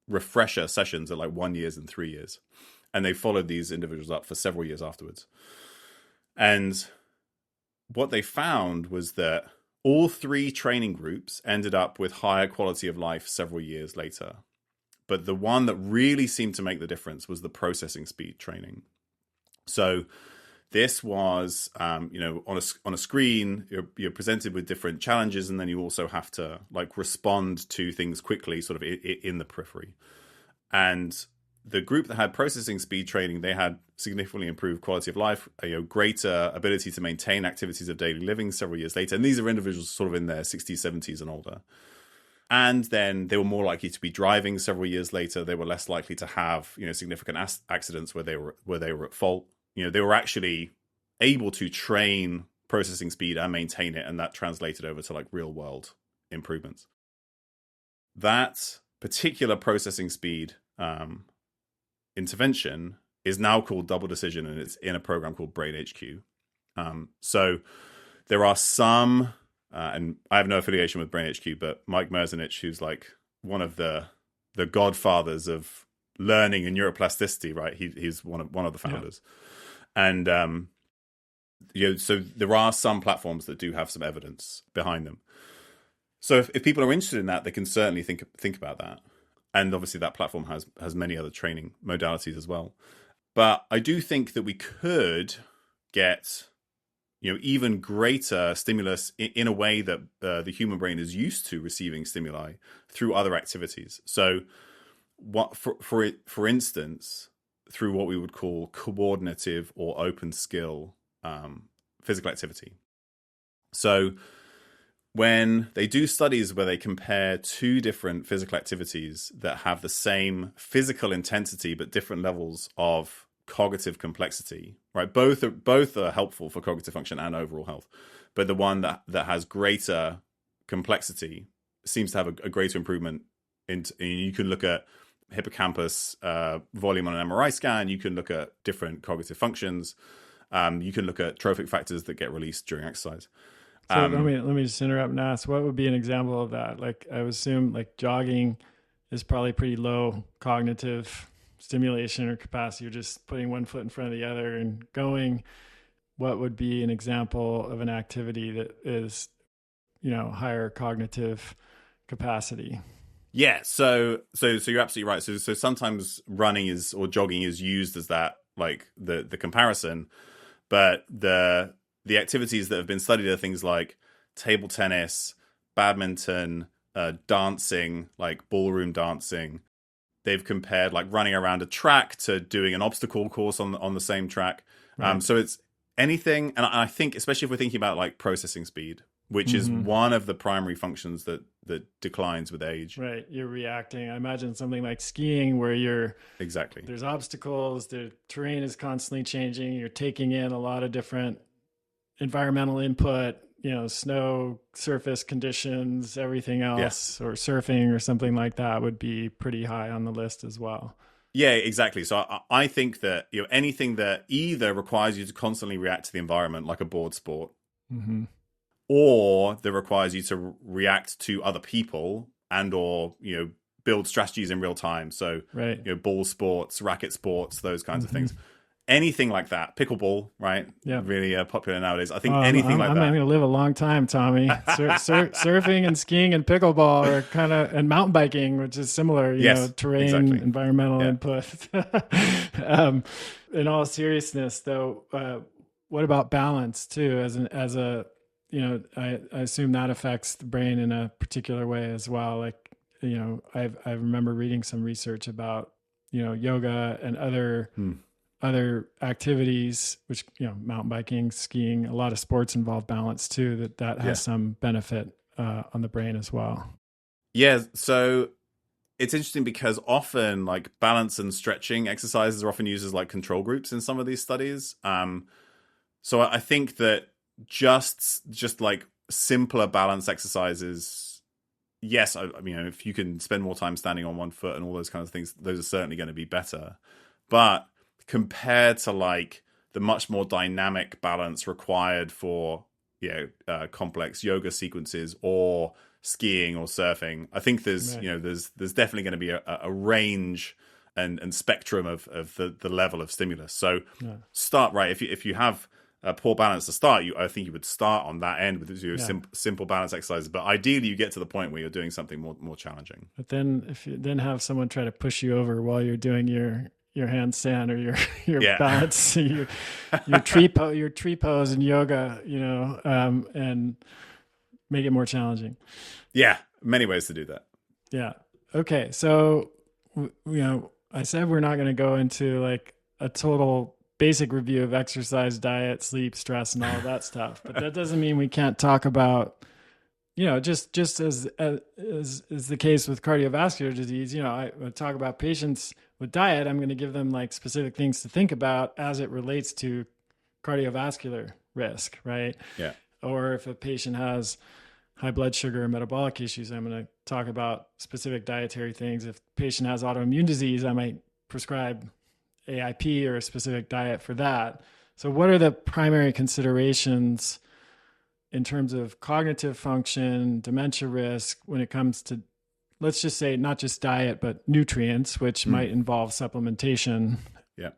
refresher sessions at 1 year and 3 years, and they followed these individuals up for several years afterwards. And what they found was that all 3 training groups ended up with higher quality of life several years later. But the one that really seemed to make the difference was the processing speed training. So this was, on a screen, you're presented with different challenges, and then you also have to respond to things quickly, sort of in the periphery. And the group that had processing speed training, they had significantly improved quality of life, greater ability to maintain activities of daily living several years later. And these are individuals sort of in their 60s, 70s, and older. And then they were more likely to be driving several years later. They were less likely to have, significant accidents where they were at fault. They were actually able to train processing speed and maintain it, and that translated over to real world improvements. That particular processing speed intervention is now called Double Decision, and it's in a program called Brain HQ. So there are some, and I have no affiliation with Brain HQ, but Mike Merzenich, who's one of the godfathers of learning and neuroplasticity, right? He's one of the founders. Yeah. And so there are some platforms that do have some evidence behind them. So if people are interested in that, they can certainly think about that. And obviously that platform has many other training modalities as well. But I do think that we could get even greater stimulus in a way that the human brain is used to receiving stimuli through other activities. So what for instance, through what we would call coordinative or open skill physical activity. So when they do studies where they compare 2 different physical activities that have the same physical intensity but different levels of cognitive complexity, right? Both are helpful for cognitive function and overall health, but the one that has greater complexity seems to have a greater improvement. You can look at hippocampus volume on an MRI scan. You can look at different cognitive functions. You can look at trophic factors that get released during exercise. So let me just interrupt and ask, what would be an example of that? I would assume jogging is probably pretty low cognitive stimulation or capacity. You're just putting one foot in front of the other and going. What would be an example of an activity that is, higher cognitive capacity? Yeah, so you're absolutely right. So sometimes running is or jogging is used as that, like the comparison, but the activities that have been studied are things like table tennis, badminton, dancing, like ballroom dancing. They've compared like running around a track to doing an obstacle course on the same track. Right. So it's anything, and I think especially if we're thinking about like processing speed, which is Hmm. one of the primary functions that declines with age. Right. You're reacting. I imagine something like skiing where Exactly. there's obstacles, the terrain is constantly changing, you're taking in a lot of different environmental input, snow, surface conditions, everything Yeah. else, or surfing or something like that would be pretty high on the list as well. Yeah, exactly. So I think that anything that either requires you to constantly react to the environment, like a board sport, Hmm. or that requires you to react to other people and or build strategies in real time. So Right. ball sports, racket sports, those kinds of Hmm. things. Anything like that, pickleball, right? Yeah. Really popular nowadays. I Oh, think anything like I'm going that. to live a long time, Tommy. Surfing and skiing and pickleball are and mountain biking, which is similar, Yes, terrain, exactly. environmental Yeah. input. um, in all seriousness, though, what about balance too? As a, I assume that affects the brain in a particular way as well. Like, I remember reading some research about, yoga and Hmm. other activities, which mountain biking, skiing, a lot of sports involve balance too. That has Yeah. some benefit on the brain as well. Yeah. So it's interesting because often like balance and stretching exercises are often used as like control groups in some of these studies. So I think that just like simpler balance exercises, yes, I mean, if you can spend more time standing on one foot and all those kinds of things, those are certainly going to be better. But compared to like the much more dynamic balance required for complex yoga sequences or skiing or surfing, I think there's Right. there's definitely going to be a range and spectrum of the level of stimulus. So Yeah. start right if you have a poor balance to start, I think you would start on that end with your Yeah. simple balance exercises. But ideally, you get to the point where you're doing something more challenging. But then if you then have someone try to push you over while you're doing your handstand or your Yeah, balance, your tree pose in yoga, and make it more challenging. yeah, many ways to do that. Yeah. Okay. So, I said we're not going to go into like a total basic review of exercise, diet, sleep, stress, and all of that stuff. But that doesn't mean we can't talk about, just as is the case with cardiovascular disease. I talk about patients with diet. I'm going to give them like specific things to think about as it relates to cardiovascular risk, right? Yeah. Or if a patient has high blood sugar and metabolic issues, I'm going to talk about specific dietary things. If the patient has autoimmune disease, I might prescribe AIP or a specific diet for that. So what are the primary considerations in terms of cognitive function, dementia risk when it comes to, let's just say, not just diet, but nutrients, which Mm. might involve supplementation Yeah.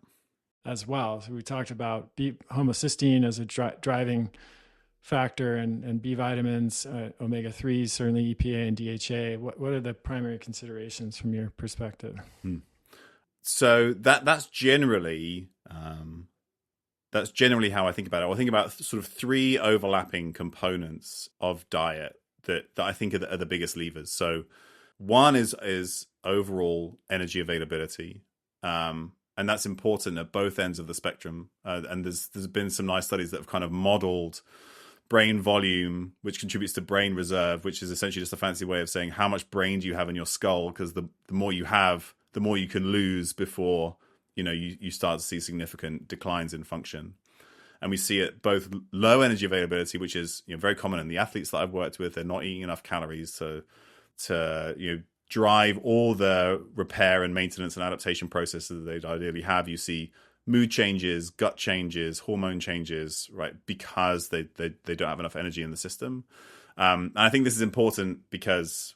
as well? So we talked about homocysteine as a driving factor and B vitamins, omega 3s, certainly EPA and DHA. What are the primary considerations from your perspective? Mm. So that's generally how I think about it. I think about sort of three overlapping components of diet that I think are the biggest levers. So one is overall energy availability, and that's important at both ends of the spectrum. And there's been some nice studies that have kind of modeled brain volume, which contributes to brain reserve, which is essentially just a fancy way of saying how much brain do you have in your skull, because the more you have, the more you can lose before you start to see significant declines in function. And we see it both low energy availability, which is very common in the athletes that I've worked with. They're not eating enough calories to drive all the repair and maintenance and adaptation processes that they'd ideally have. You see mood changes, gut changes, hormone changes, right? Because they don't have enough energy in the system. And I think this is important because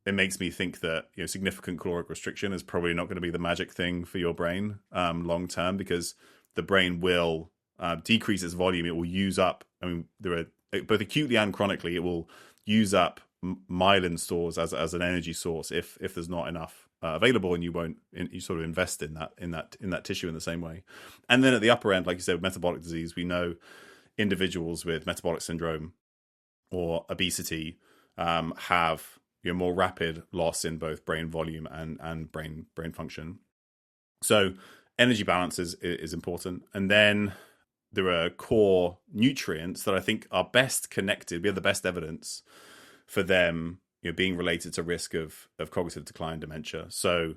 it makes me think that significant caloric restriction is probably not going to be the magic thing for your brain long term, because the brain will decrease its volume. It will use up. I mean, there are both acutely and chronically. It will use up myelin stores as an energy source if there's not enough available, and you sort of invest in that tissue in the same way. And then at the upper end, like you said, with metabolic disease, we know individuals with metabolic syndrome or obesity have more rapid loss in both brain volume and brain function. So energy balance is important. And then there are core nutrients that I think are best connected. We have the best evidence for them being related to risk of cognitive decline, dementia. So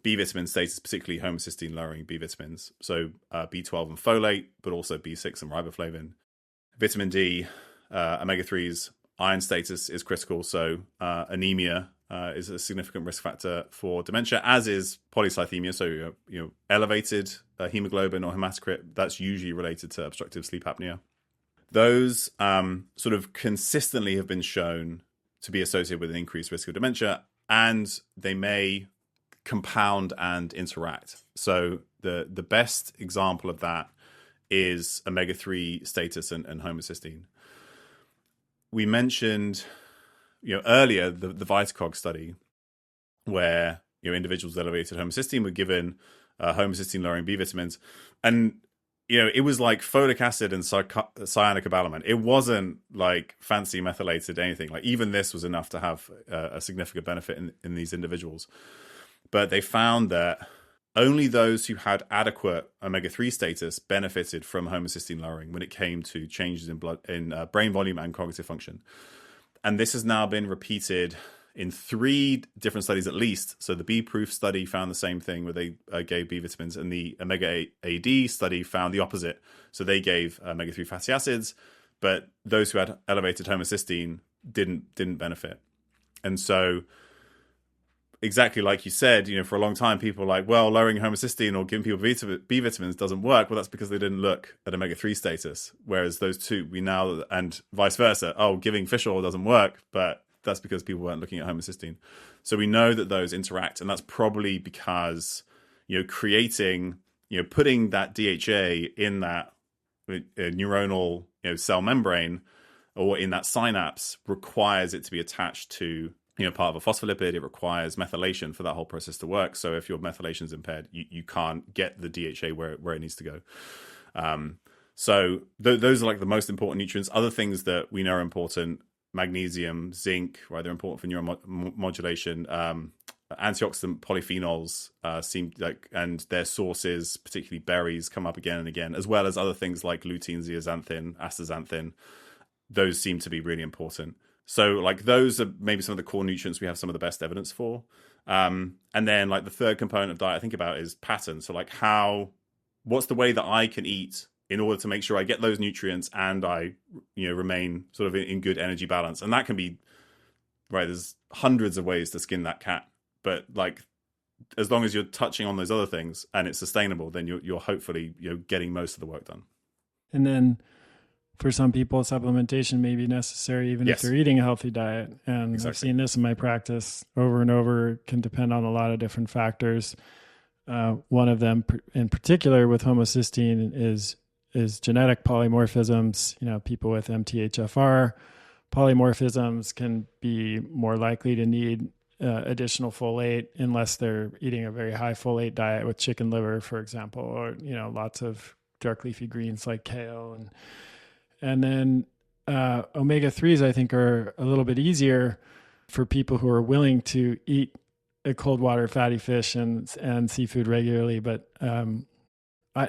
B vitamin status, particularly homocysteine lowering B vitamins. So B12 and folate, but also B6 and riboflavin. Vitamin D, omega-3s, iron status is critical. So anemia is a significant risk factor for dementia, as is polycythemia. So elevated hemoglobin or hematocrit, that's usually related to obstructive sleep apnea. Those sort of consistently have been shown to be associated with an increased risk of dementia, and they may compound and interact. So the best example of that is omega-3 status and homocysteine. We mentioned earlier the VitaCog study, where individuals with elevated homocysteine were given homocysteine lowering B vitamins, and it was like folic acid and cyanocobalamin. It wasn't like fancy methylated anything. Like even this was enough to have a significant benefit in these individuals. But they found that only those who had adequate omega-3 status benefited from homocysteine lowering when it came to changes in brain volume and cognitive function. And this has now been repeated in 3 different studies at least. So the B-Proof study found the same thing, where they gave B vitamins, and the Omega-AD study found the opposite. So they gave omega-3 fatty acids, but those who had elevated homocysteine didn't benefit. And so exactly like you said, for a long time, people were like, well, lowering homocysteine or giving people B vitamins doesn't work. Well, that's because they didn't look at omega-3 status. Whereas those two, and vice versa, giving fish oil doesn't work, but that's because people weren't looking at homocysteine. So we know that those interact, and that's probably because, putting that DHA in that neuronal cell membrane or in that synapse requires it to be attached to part of a phospholipid. It requires methylation for that whole process to work. So if your methylation is impaired, you can't get the DHA where it needs to go. So those are like the most important nutrients. Other things that we know are important: magnesium, zinc, right? They're important for neuromodulation. Antioxidant polyphenols seem like, and their sources, particularly berries, come up again and again, as well as other things like lutein, zeaxanthin, astaxanthin. Those seem to be really important. So like those are maybe some of the core nutrients we have some of the best evidence for. And then like the third component of diet I think about is pattern. So like what's the way that I can eat in order to make sure I get those nutrients and I remain sort of in good energy balance. And that can be, right, there's hundreds of ways to skin that cat. But like, as long as you're touching on those other things and it's sustainable, then you're hopefully getting most of the work done. And then for some people, supplementation may be necessary even if they're eating a healthy diet. And I've seen this in my practice over and over. It can depend on a lot of different factors. One of them in particular with homocysteine is genetic polymorphisms. People with MTHFR polymorphisms can be more likely to need additional folate unless they're eating a very high folate diet with chicken liver, for example, or lots of dark leafy greens like kale. And then omega-3s, I think, are a little bit easier for people who are willing to eat a cold water fatty fish and seafood regularly, but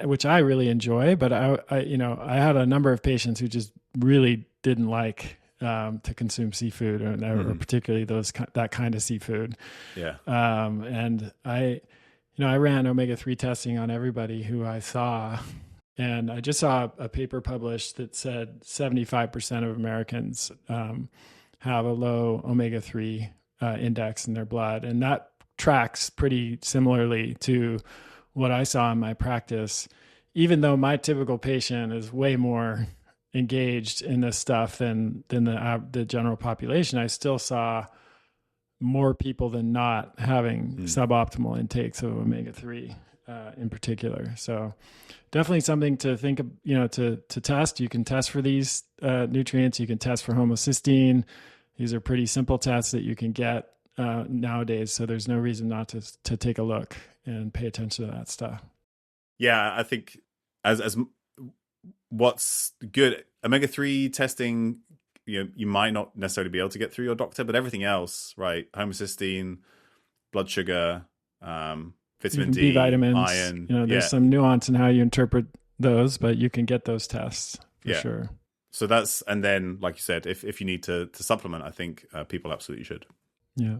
which I really enjoy. But I had a number of patients who just really didn't like to consume seafood, or particularly that kind of seafood. Yeah. And I ran omega-3 testing on everybody who I saw. And I just saw a paper published that said 75% of Americans have a low omega-3 index in their blood. And that tracks pretty similarly to what I saw in my practice. Even though my typical patient is way more engaged in this stuff than the general population, I still saw more people than not having suboptimal intakes of omega-3 in particular. So definitely something to think of, to test. You can test for these nutrients. You can test for homocysteine. these are pretty simple tests that you can get nowadays. So there's no reason not to take a look and pay attention to that stuff. Yeah, I think as what's good, omega-3 testing, you might not necessarily be able to get through your doctor, but everything else, right? Homocysteine, blood sugar, vitamin Even D, B vitamins, iron. there's some nuance in how you interpret those, but you can get those tests for sure. So and then, like you said, if you need to supplement, I think people absolutely should. Yeah.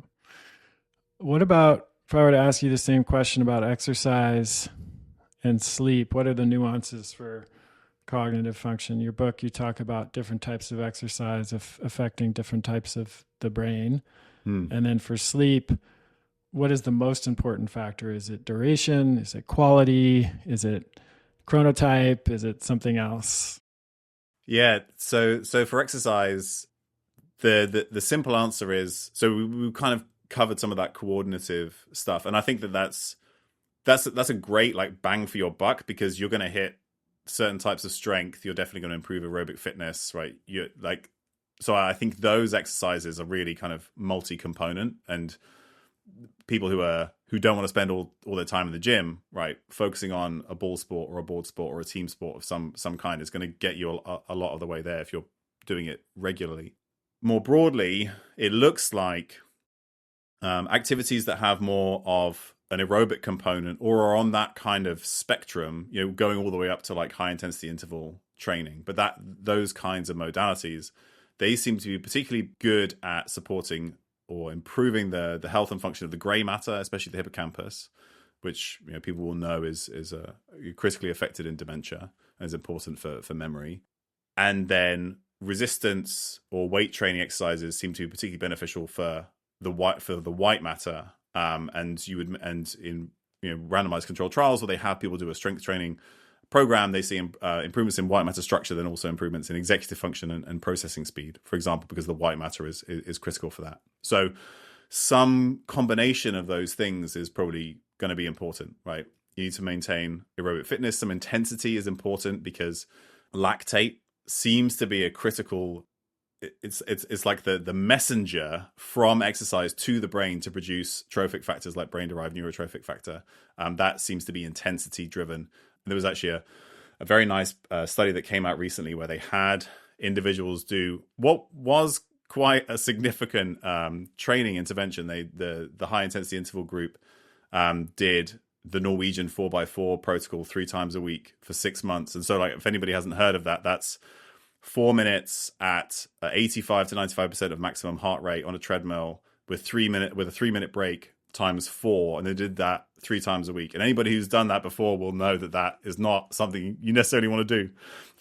What about, if I were to ask you the same question about exercise and sleep, what are the nuances for cognitive function? Your book, you talk about different types of exercise affecting different types of the brain. And then for sleep, what is the most important factor? Is it duration? Is it quality? Is it chronotype? Is it something else? Yeah. So for exercise, the simple answer is, so we kind of covered some of that coordinative stuff, and I think that's a great like bang for your buck, because you're going to hit certain types of strength. You're definitely going to improve aerobic fitness, right? So I think those exercises are really kind of multi-component, and people who don't want to spend all their time in the gym, right, focusing on a ball sport or a board sport or a team sport of some kind is going to get you a lot of the way there if you're doing it regularly. More broadly, it looks like activities that have more of an aerobic component or are on that kind of spectrum, going all the way up to like high intensity interval training, but those kinds of modalities, they seem to be particularly good at supporting or improving the health and function of the gray matter, especially the hippocampus, which people will know is critically affected in dementia and is important for memory. And then resistance or weight training exercises seem to be particularly beneficial for the white matter. And in randomized controlled trials where they have people do a strength training program, they see improvements in white matter structure, then also improvements in executive function and processing speed, for example, because the white matter is critical for that. So some combination of those things is probably going to be important, right? You need to maintain aerobic fitness. Some intensity is important because lactate seems to be a critical. It's like the messenger from exercise to the brain to produce trophic factors like brain-derived neurotrophic factor. That seems to be intensity driven. There was actually a very nice study that came out recently where they had individuals do what was quite a significant training intervention. The high intensity interval group did the Norwegian 4x4 protocol 3 times a week for 6 months. And so, like, if anybody hasn't heard of that, that's 4 minutes at 85 to 95% of maximum heart rate on a treadmill with a 3-minute break times 4, and they did that 3 times a week. And anybody who's done that before will know that is not something you necessarily want to do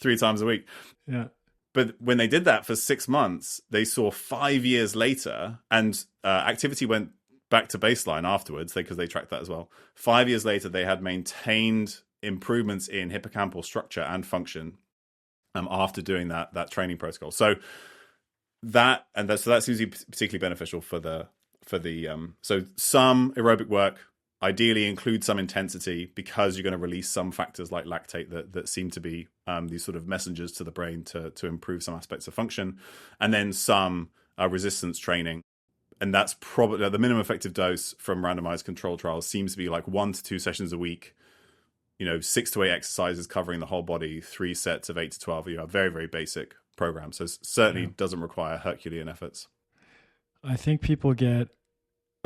3 times a week. Yeah. But when they did that for 6 months, they saw 5 years later, and activity went back to baseline afterwards, because they tracked that as well. 5 years later, they had maintained improvements in hippocampal structure and function after doing that training protocol. So that seems to be particularly beneficial for so some aerobic work ideally includes some intensity, because you're going to release some factors like lactate that seem to be these sort of messengers to the brain to improve some aspects of function, and then some resistance training. And that's probably the minimum effective dose from randomized control trials seems to be like 1 to 2 sessions a week, 6 to 8 exercises covering the whole body, 3 sets of 8 to 12. A very, very basic program. So certainly doesn't require Herculean efforts. I think people get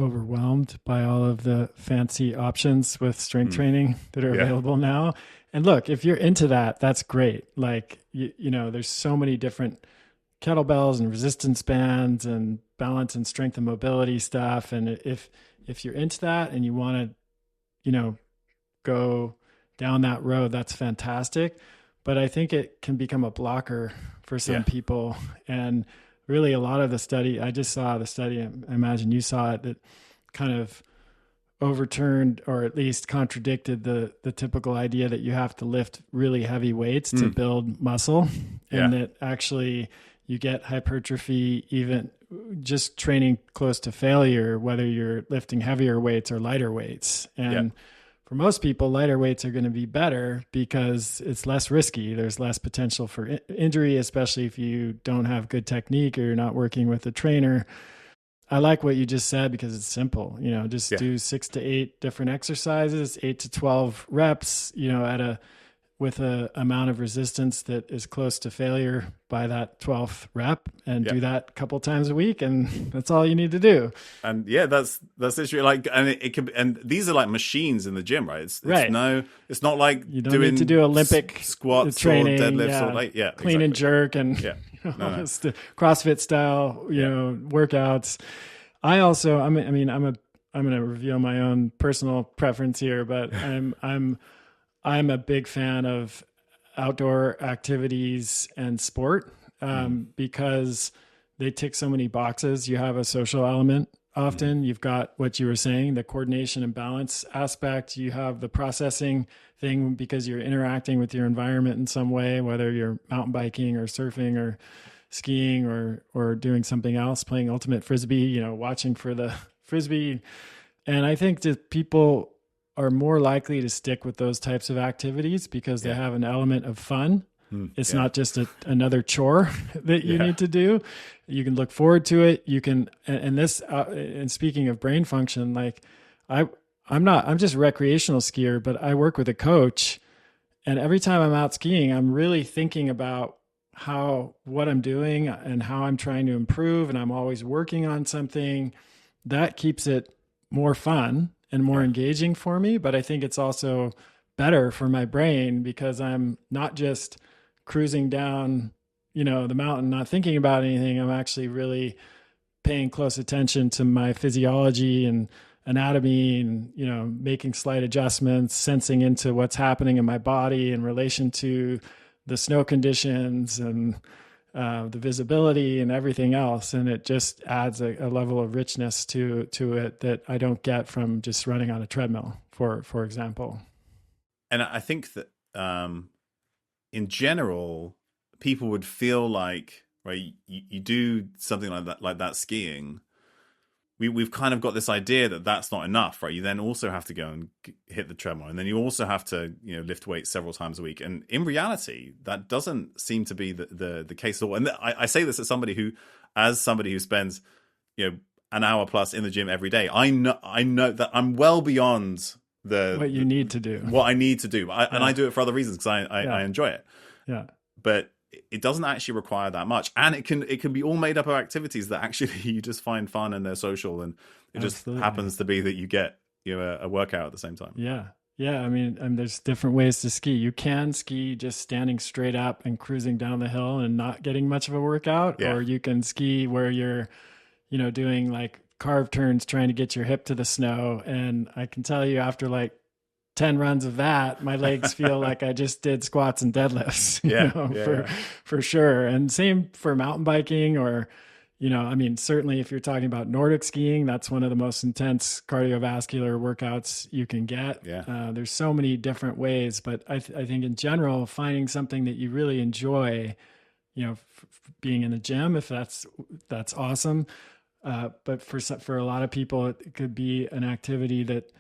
overwhelmed by all of the fancy options with strength training that are available now. And look, if you're into that, that's great. Like, there's so many different kettlebells and resistance bands and balance and strength and mobility stuff. And if you're into that and you want to, go down that road, that's fantastic. But I think it can become a blocker for some people. And really a lot of the study, I just saw the study, I imagine you saw it, that kind of overturned or at least contradicted the typical idea that you have to lift really heavy weights to build muscle, and that actually you get hypertrophy even just training close to failure, whether you're lifting heavier weights or lighter weights. And for most people, lighter weights are going to be better because it's less risky. There's less potential for injury, especially if you don't have good technique or you're not working with a trainer. I like what you just said because it's simple. Just Yeah. do 6 to 8 different exercises, 8 to 12 reps, at a with a amount of resistance that is close to failure by that 12th rep, and Yeah. do that a couple times a week, and that's all you need to do. And yeah, that's literally like, and it can, and these are like machines in the gym, right? It's Right. it's not like You don't doing need to do Olympic squats training, or deadlifts or like, yeah, clean and exactly. jerk and Yeah. No. it's the CrossFit style, workouts. I also, I'm going to reveal my own personal preference here, but I'm a big fan of outdoor activities and sport, because they tick so many boxes. You have a social element. Often you've got what you were saying, the coordination and balance aspect. You have the processing thing because you're interacting with your environment in some way, whether you're mountain biking or surfing or skiing or doing something else, playing ultimate frisbee, watching for the frisbee. And I think that people are more likely to stick with those types of activities because they have an element of fun. It's not just another chore that you need to do. You can look forward to it. You can, and speaking of brain function, like I'm just a recreational skier, but I work with a coach, and every time I'm out skiing, I'm really thinking about what I'm doing and how I'm trying to improve. And I'm always working on something that keeps it more fun and more engaging for me. But I think it's also better for my brain because I'm not just cruising down, the mountain, not thinking about anything. I'm actually really paying close attention to my physiology and anatomy and, making slight adjustments, sensing into what's happening in my body in relation to the snow conditions and the visibility and everything else. And it just adds a level of richness to it that I don't get from just running on a treadmill, for example. And I think that in general, people would feel like, right, you do something like that skiing. We've kind of got this idea that that's not enough, right? You then also have to go and hit the treadmill, and then you also have to, lift weights several times a week. And in reality, that doesn't seem to be the case at all. And I say this as somebody who spends, an hour plus in the gym every day. I know that I'm well beyond what you need to do, what I need to do, and I do it for other reasons because I enjoy it. Yeah, but it doesn't actually require that much, and it can be all made up of activities that actually you just find fun and they're social, and it just happens to be that you get a workout at the same time. Yeah. I mean, there's different ways to ski. You can ski just standing straight up and cruising down the hill and not getting much of a workout, or you can ski where you're, doing like carved turns trying to get your hip to the snow. And I can tell you, after like 10 runs of that, my legs feel like I just did squats and deadlifts, for sure. And same for mountain biking or, certainly if you're talking about Nordic skiing, that's one of the most intense cardiovascular workouts you can get. There's so many different ways, but I think in general, finding something that you really enjoy, being in the gym, if that's awesome. But for a lot of people, it could be an activity that,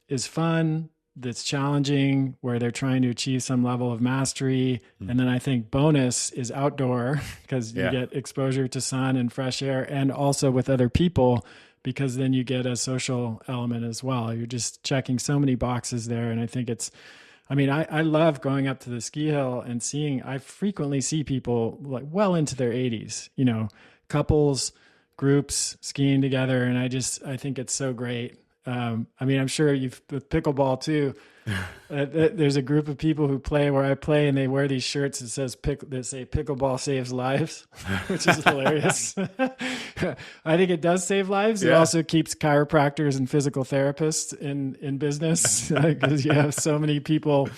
is fun, that's challenging, where they're trying to achieve some level of mastery. And then I think bonus is outdoor because you get exposure to sun and fresh air, and also with other people, because then you get a social element as well. You're just checking so many boxes there. And I think I love going up to the ski hill and I frequently see people like well into their 80s, couples, groups skiing together. And I think it's so great. I'm sure with pickleball too, there's a group of people who play where I play, and they wear these shirts that say pickleball saves lives, which is hilarious. I think it does save lives. It also keeps chiropractors and physical therapists in business because you have so many people,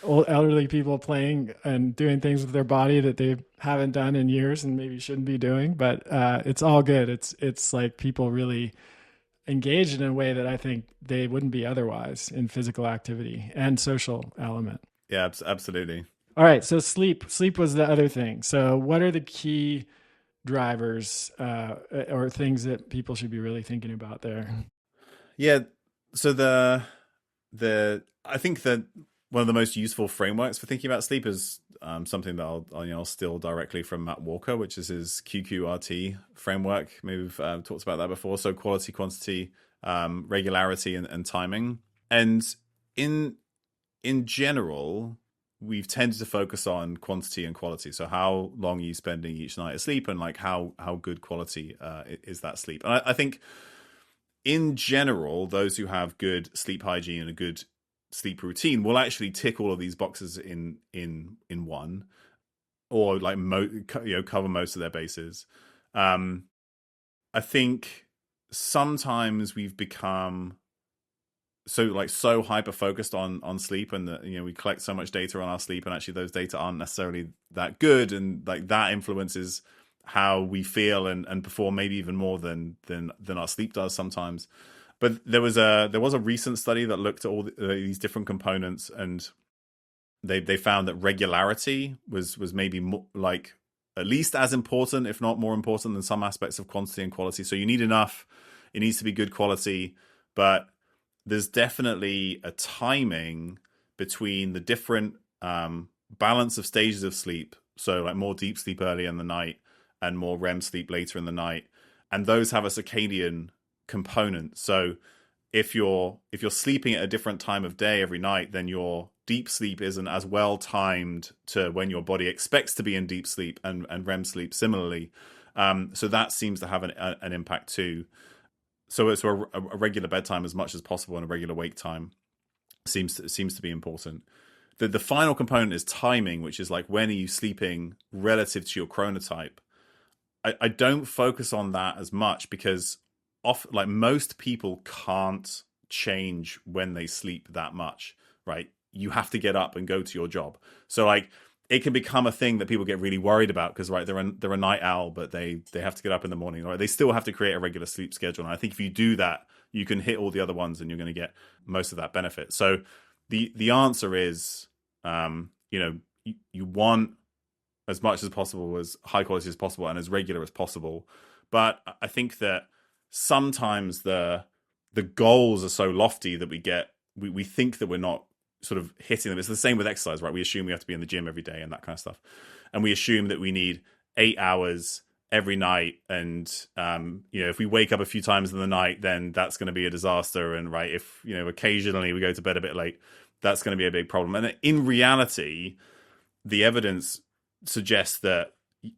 elderly people playing and doing things with their body that they haven't done in years and maybe shouldn't be doing, but it's all good. It's like people really engaged in a way that I think they wouldn't be otherwise in physical activity and social element. Yeah, absolutely. All right. So sleep was the other thing. So what are the key drivers or things that people should be really thinking about there? Yeah. So I think that one of the most useful frameworks for thinking about sleep is something that I'll steal directly from Matt Walker, which is his QQRT framework. Maybe we've talked about that before. So quality, quantity, regularity, and timing. And in general, we've tended to focus on quantity and quality. So how long are you spending each night asleep, and like how good quality is that sleep? And I think in general, those who have good sleep hygiene and a good sleep routine will actually tick all of these boxes in one, or like cover most of their bases. I think sometimes we've become so hyper focused on sleep, and that we collect so much data on our sleep, and actually those data aren't necessarily that good, and like that influences how we feel and perform, maybe even more than our sleep does sometimes. But there was a recent study that looked at all these different components, and they found that regularity was maybe more, like at least as important, if not more important, than some aspects of quantity and quality. So you need enough; it needs to be good quality, but there's definitely a timing between the different balance of stages of sleep. So like more deep sleep early in the night and more REM sleep later in the night, and those have a circadian component. So if you're sleeping at a different time of day every night, then your deep sleep isn't as well timed to when your body expects to be in deep sleep, and REM sleep similarly. So that seems to have an impact too. So it's a regular bedtime as much as possible, and a regular wake time seems to be important. The final component is timing, which is like, when are you sleeping relative to your chronotype? I don't focus on that as much, because like most people can't change when they sleep that much, right? You have to get up and go to your job. So like it can become a thing that people get really worried about, because right, they're a night owl, but they have to get up in the morning, right? They still have to create a regular sleep schedule. And I think if you do that, you can hit all the other ones, and you're going to get most of that benefit. So the answer is, you want as much as possible, as high quality as possible, and as regular as possible. But I think that sometimes the goals are so lofty that we think that we're not sort of hitting them. It's the same with exercise, right? We assume we have to be in the gym every day and that kind of stuff, and we assume that we need 8 hours every night, and if we wake up a few times in the night, then that's going to be a disaster. And right, if occasionally we go to bed a bit late, that's going to be a big problem. And in reality, the evidence suggests that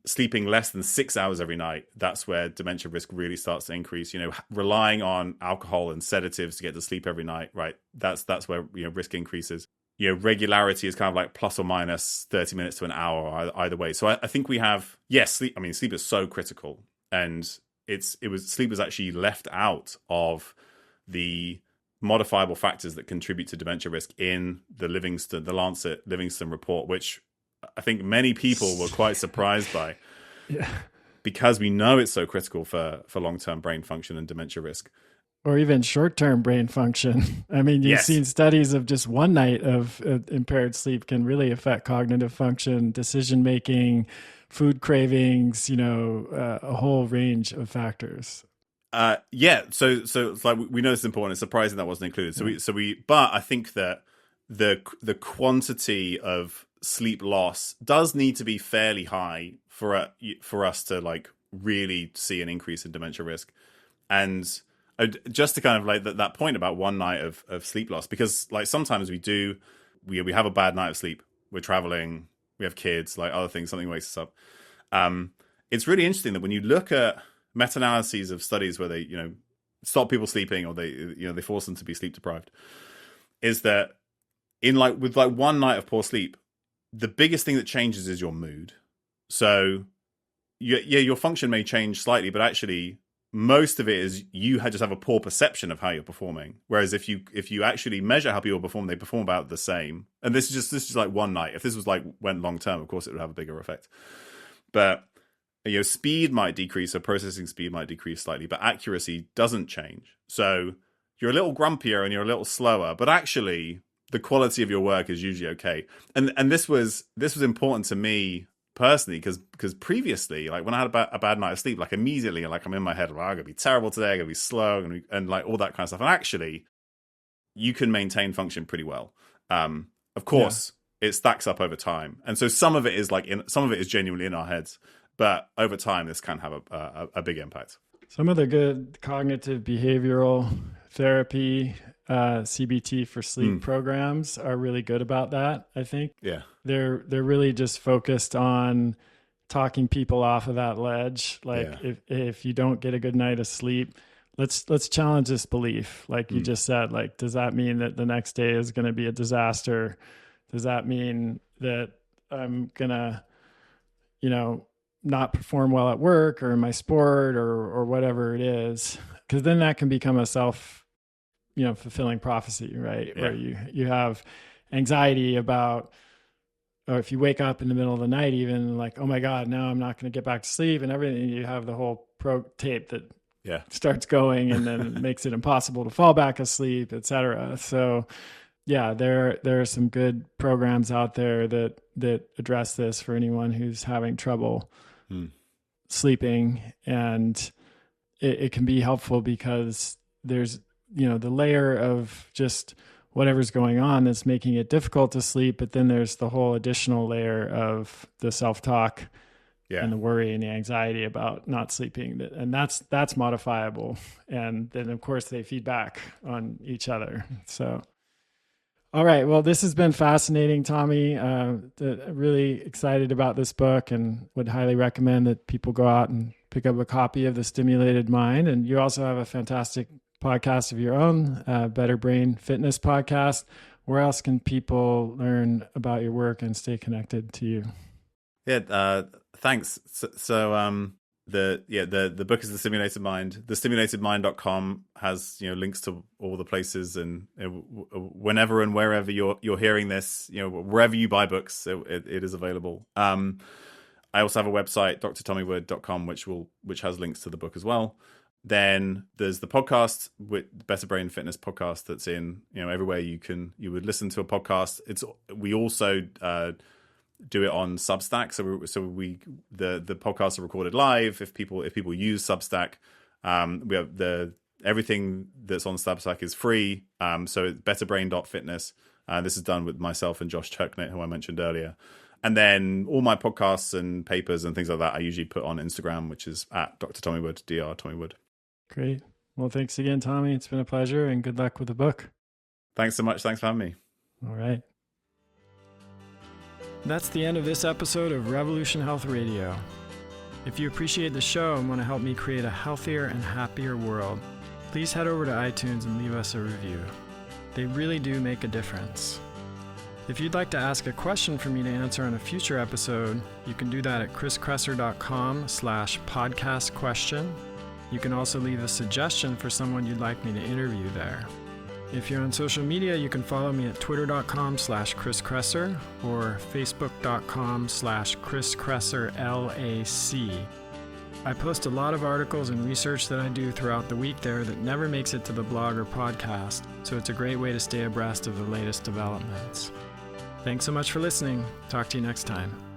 sleeping less than 6 hours every night, that's where dementia risk really starts to increase. Relying on alcohol and sedatives to get to sleep every night, right? That's where risk increases. Regularity is kind of like plus or minus 30 minutes to an hour either way. So I think we have, yes, sleep. I mean, sleep is so critical, and sleep was actually left out of the modifiable factors that contribute to dementia risk in the Lancet Livingston report, which I think many people were quite surprised by. Yeah. Because we know it's so critical for long-term brain function and dementia risk. Or even short-term brain function. I mean, you've Yes. seen studies of just one night of impaired sleep can really affect cognitive function, decision-making, food cravings, a whole range of factors. Yeah. So it's like, we know it's important. It's surprising that wasn't included. But I think that the quantity of sleep loss does need to be fairly high for us to like really see an increase in dementia risk. And just to kind of like that point about one night of sleep loss, because like sometimes we have a bad night of sleep, we're traveling, we have kids, like other things, something wakes us up. It's really interesting that when you look at meta-analyses of studies where they stop people sleeping, or they force them to be sleep deprived, is that with one night of poor sleep, the biggest thing that changes is your mood. So your function may change slightly, but actually most of it is you just have a poor perception of how you're performing. Whereas if you actually measure how people perform, they perform about the same. And this is like one night. If this was went long term, of course it would have a bigger effect. But speed might decrease, or processing speed might decrease slightly, but accuracy doesn't change. So you're a little grumpier and you're a little slower, but actually the quality of your work is usually okay. And this was important to me personally, because previously, like when I had a bad night of sleep, like immediately, like I'm in my head, like, I'm gonna be terrible today, I'm gonna be slow, and like all that kind of stuff. And actually, you can maintain function pretty well. Of course, it stacks up over time, and so some of it is genuinely in our heads, but over time, this can have a big impact. Some of the good cognitive behavioral therapy, CBT for sleep programs are really good about that. I think they're really just focused on talking people off of that ledge. Like if you don't get a good night of sleep, let's challenge this belief. Like you just said, like, does that mean that the next day is going to be a disaster? Does that mean that I'm going to, not perform well at work or in my sport or whatever it is? Because then that can become a fulfilling prophecy, right? Yeah. Where you have anxiety about, or if you wake up in the middle of the night, even like, oh my God, now I'm not going to get back to sleep and everything. You have the whole tape that starts going and then makes it impossible to fall back asleep, et cetera. So yeah, there are some good programs out there that address this for anyone who's having trouble sleeping. And it can be helpful because there's, the layer of just whatever's going on that's making it difficult to sleep. But then there's the whole additional layer of the self-talk and the worry and the anxiety about not sleeping. And that's modifiable. And then of course they feed back on each other. So, all right. Well, this has been fascinating, Tommy. Really excited about this book and would highly recommend that people go out and pick up a copy of The Stimulated Mind. And you also have a fantastic podcast of your own, Better Brain Fitness podcast. Where else can people learn about your work and stay connected to you? Yeah, thanks. So the book is The Stimulated Mind. TheStimulatedMind.com has links to all the places, and whenever and wherever you're hearing this, wherever you buy books, it is available. I also have a website, drtommywood.com, which has links to the book as well. Then there's the podcast, with Better Brain Fitness podcast, that's in everywhere you would listen to a podcast. We also do it on Substack, so the podcasts are recorded live. If people use Substack, we have everything that's on Substack is free. So it's betterbrain.fitness. This is done with myself and Josh Turknett, who I mentioned earlier. And then all my podcasts and papers and things like that I usually put on Instagram, which is at Dr. Tommy Wood, Dr. Tommy Wood. Great. Well, thanks again, Tommy. It's been a pleasure, and good luck with the book. Thanks so much. Thanks for having me. All right. That's the end of this episode of Revolution Health Radio. If you appreciate the show and want to help me create a healthier and happier world, please head over to iTunes and leave us a review. They really do make a difference. If you'd like to ask a question for me to answer on a future episode, you can do that at chriskresser.com/podcast question. You can also leave a suggestion for someone you'd like me to interview there. If you're on social media, you can follow me at twitter.com/chriskresser or facebook.com/chriskresserlac. I post a lot of articles and research that I do throughout the week there that never makes it to the blog or podcast, so it's a great way to stay abreast of the latest developments. Thanks so much for listening. Talk to you next time.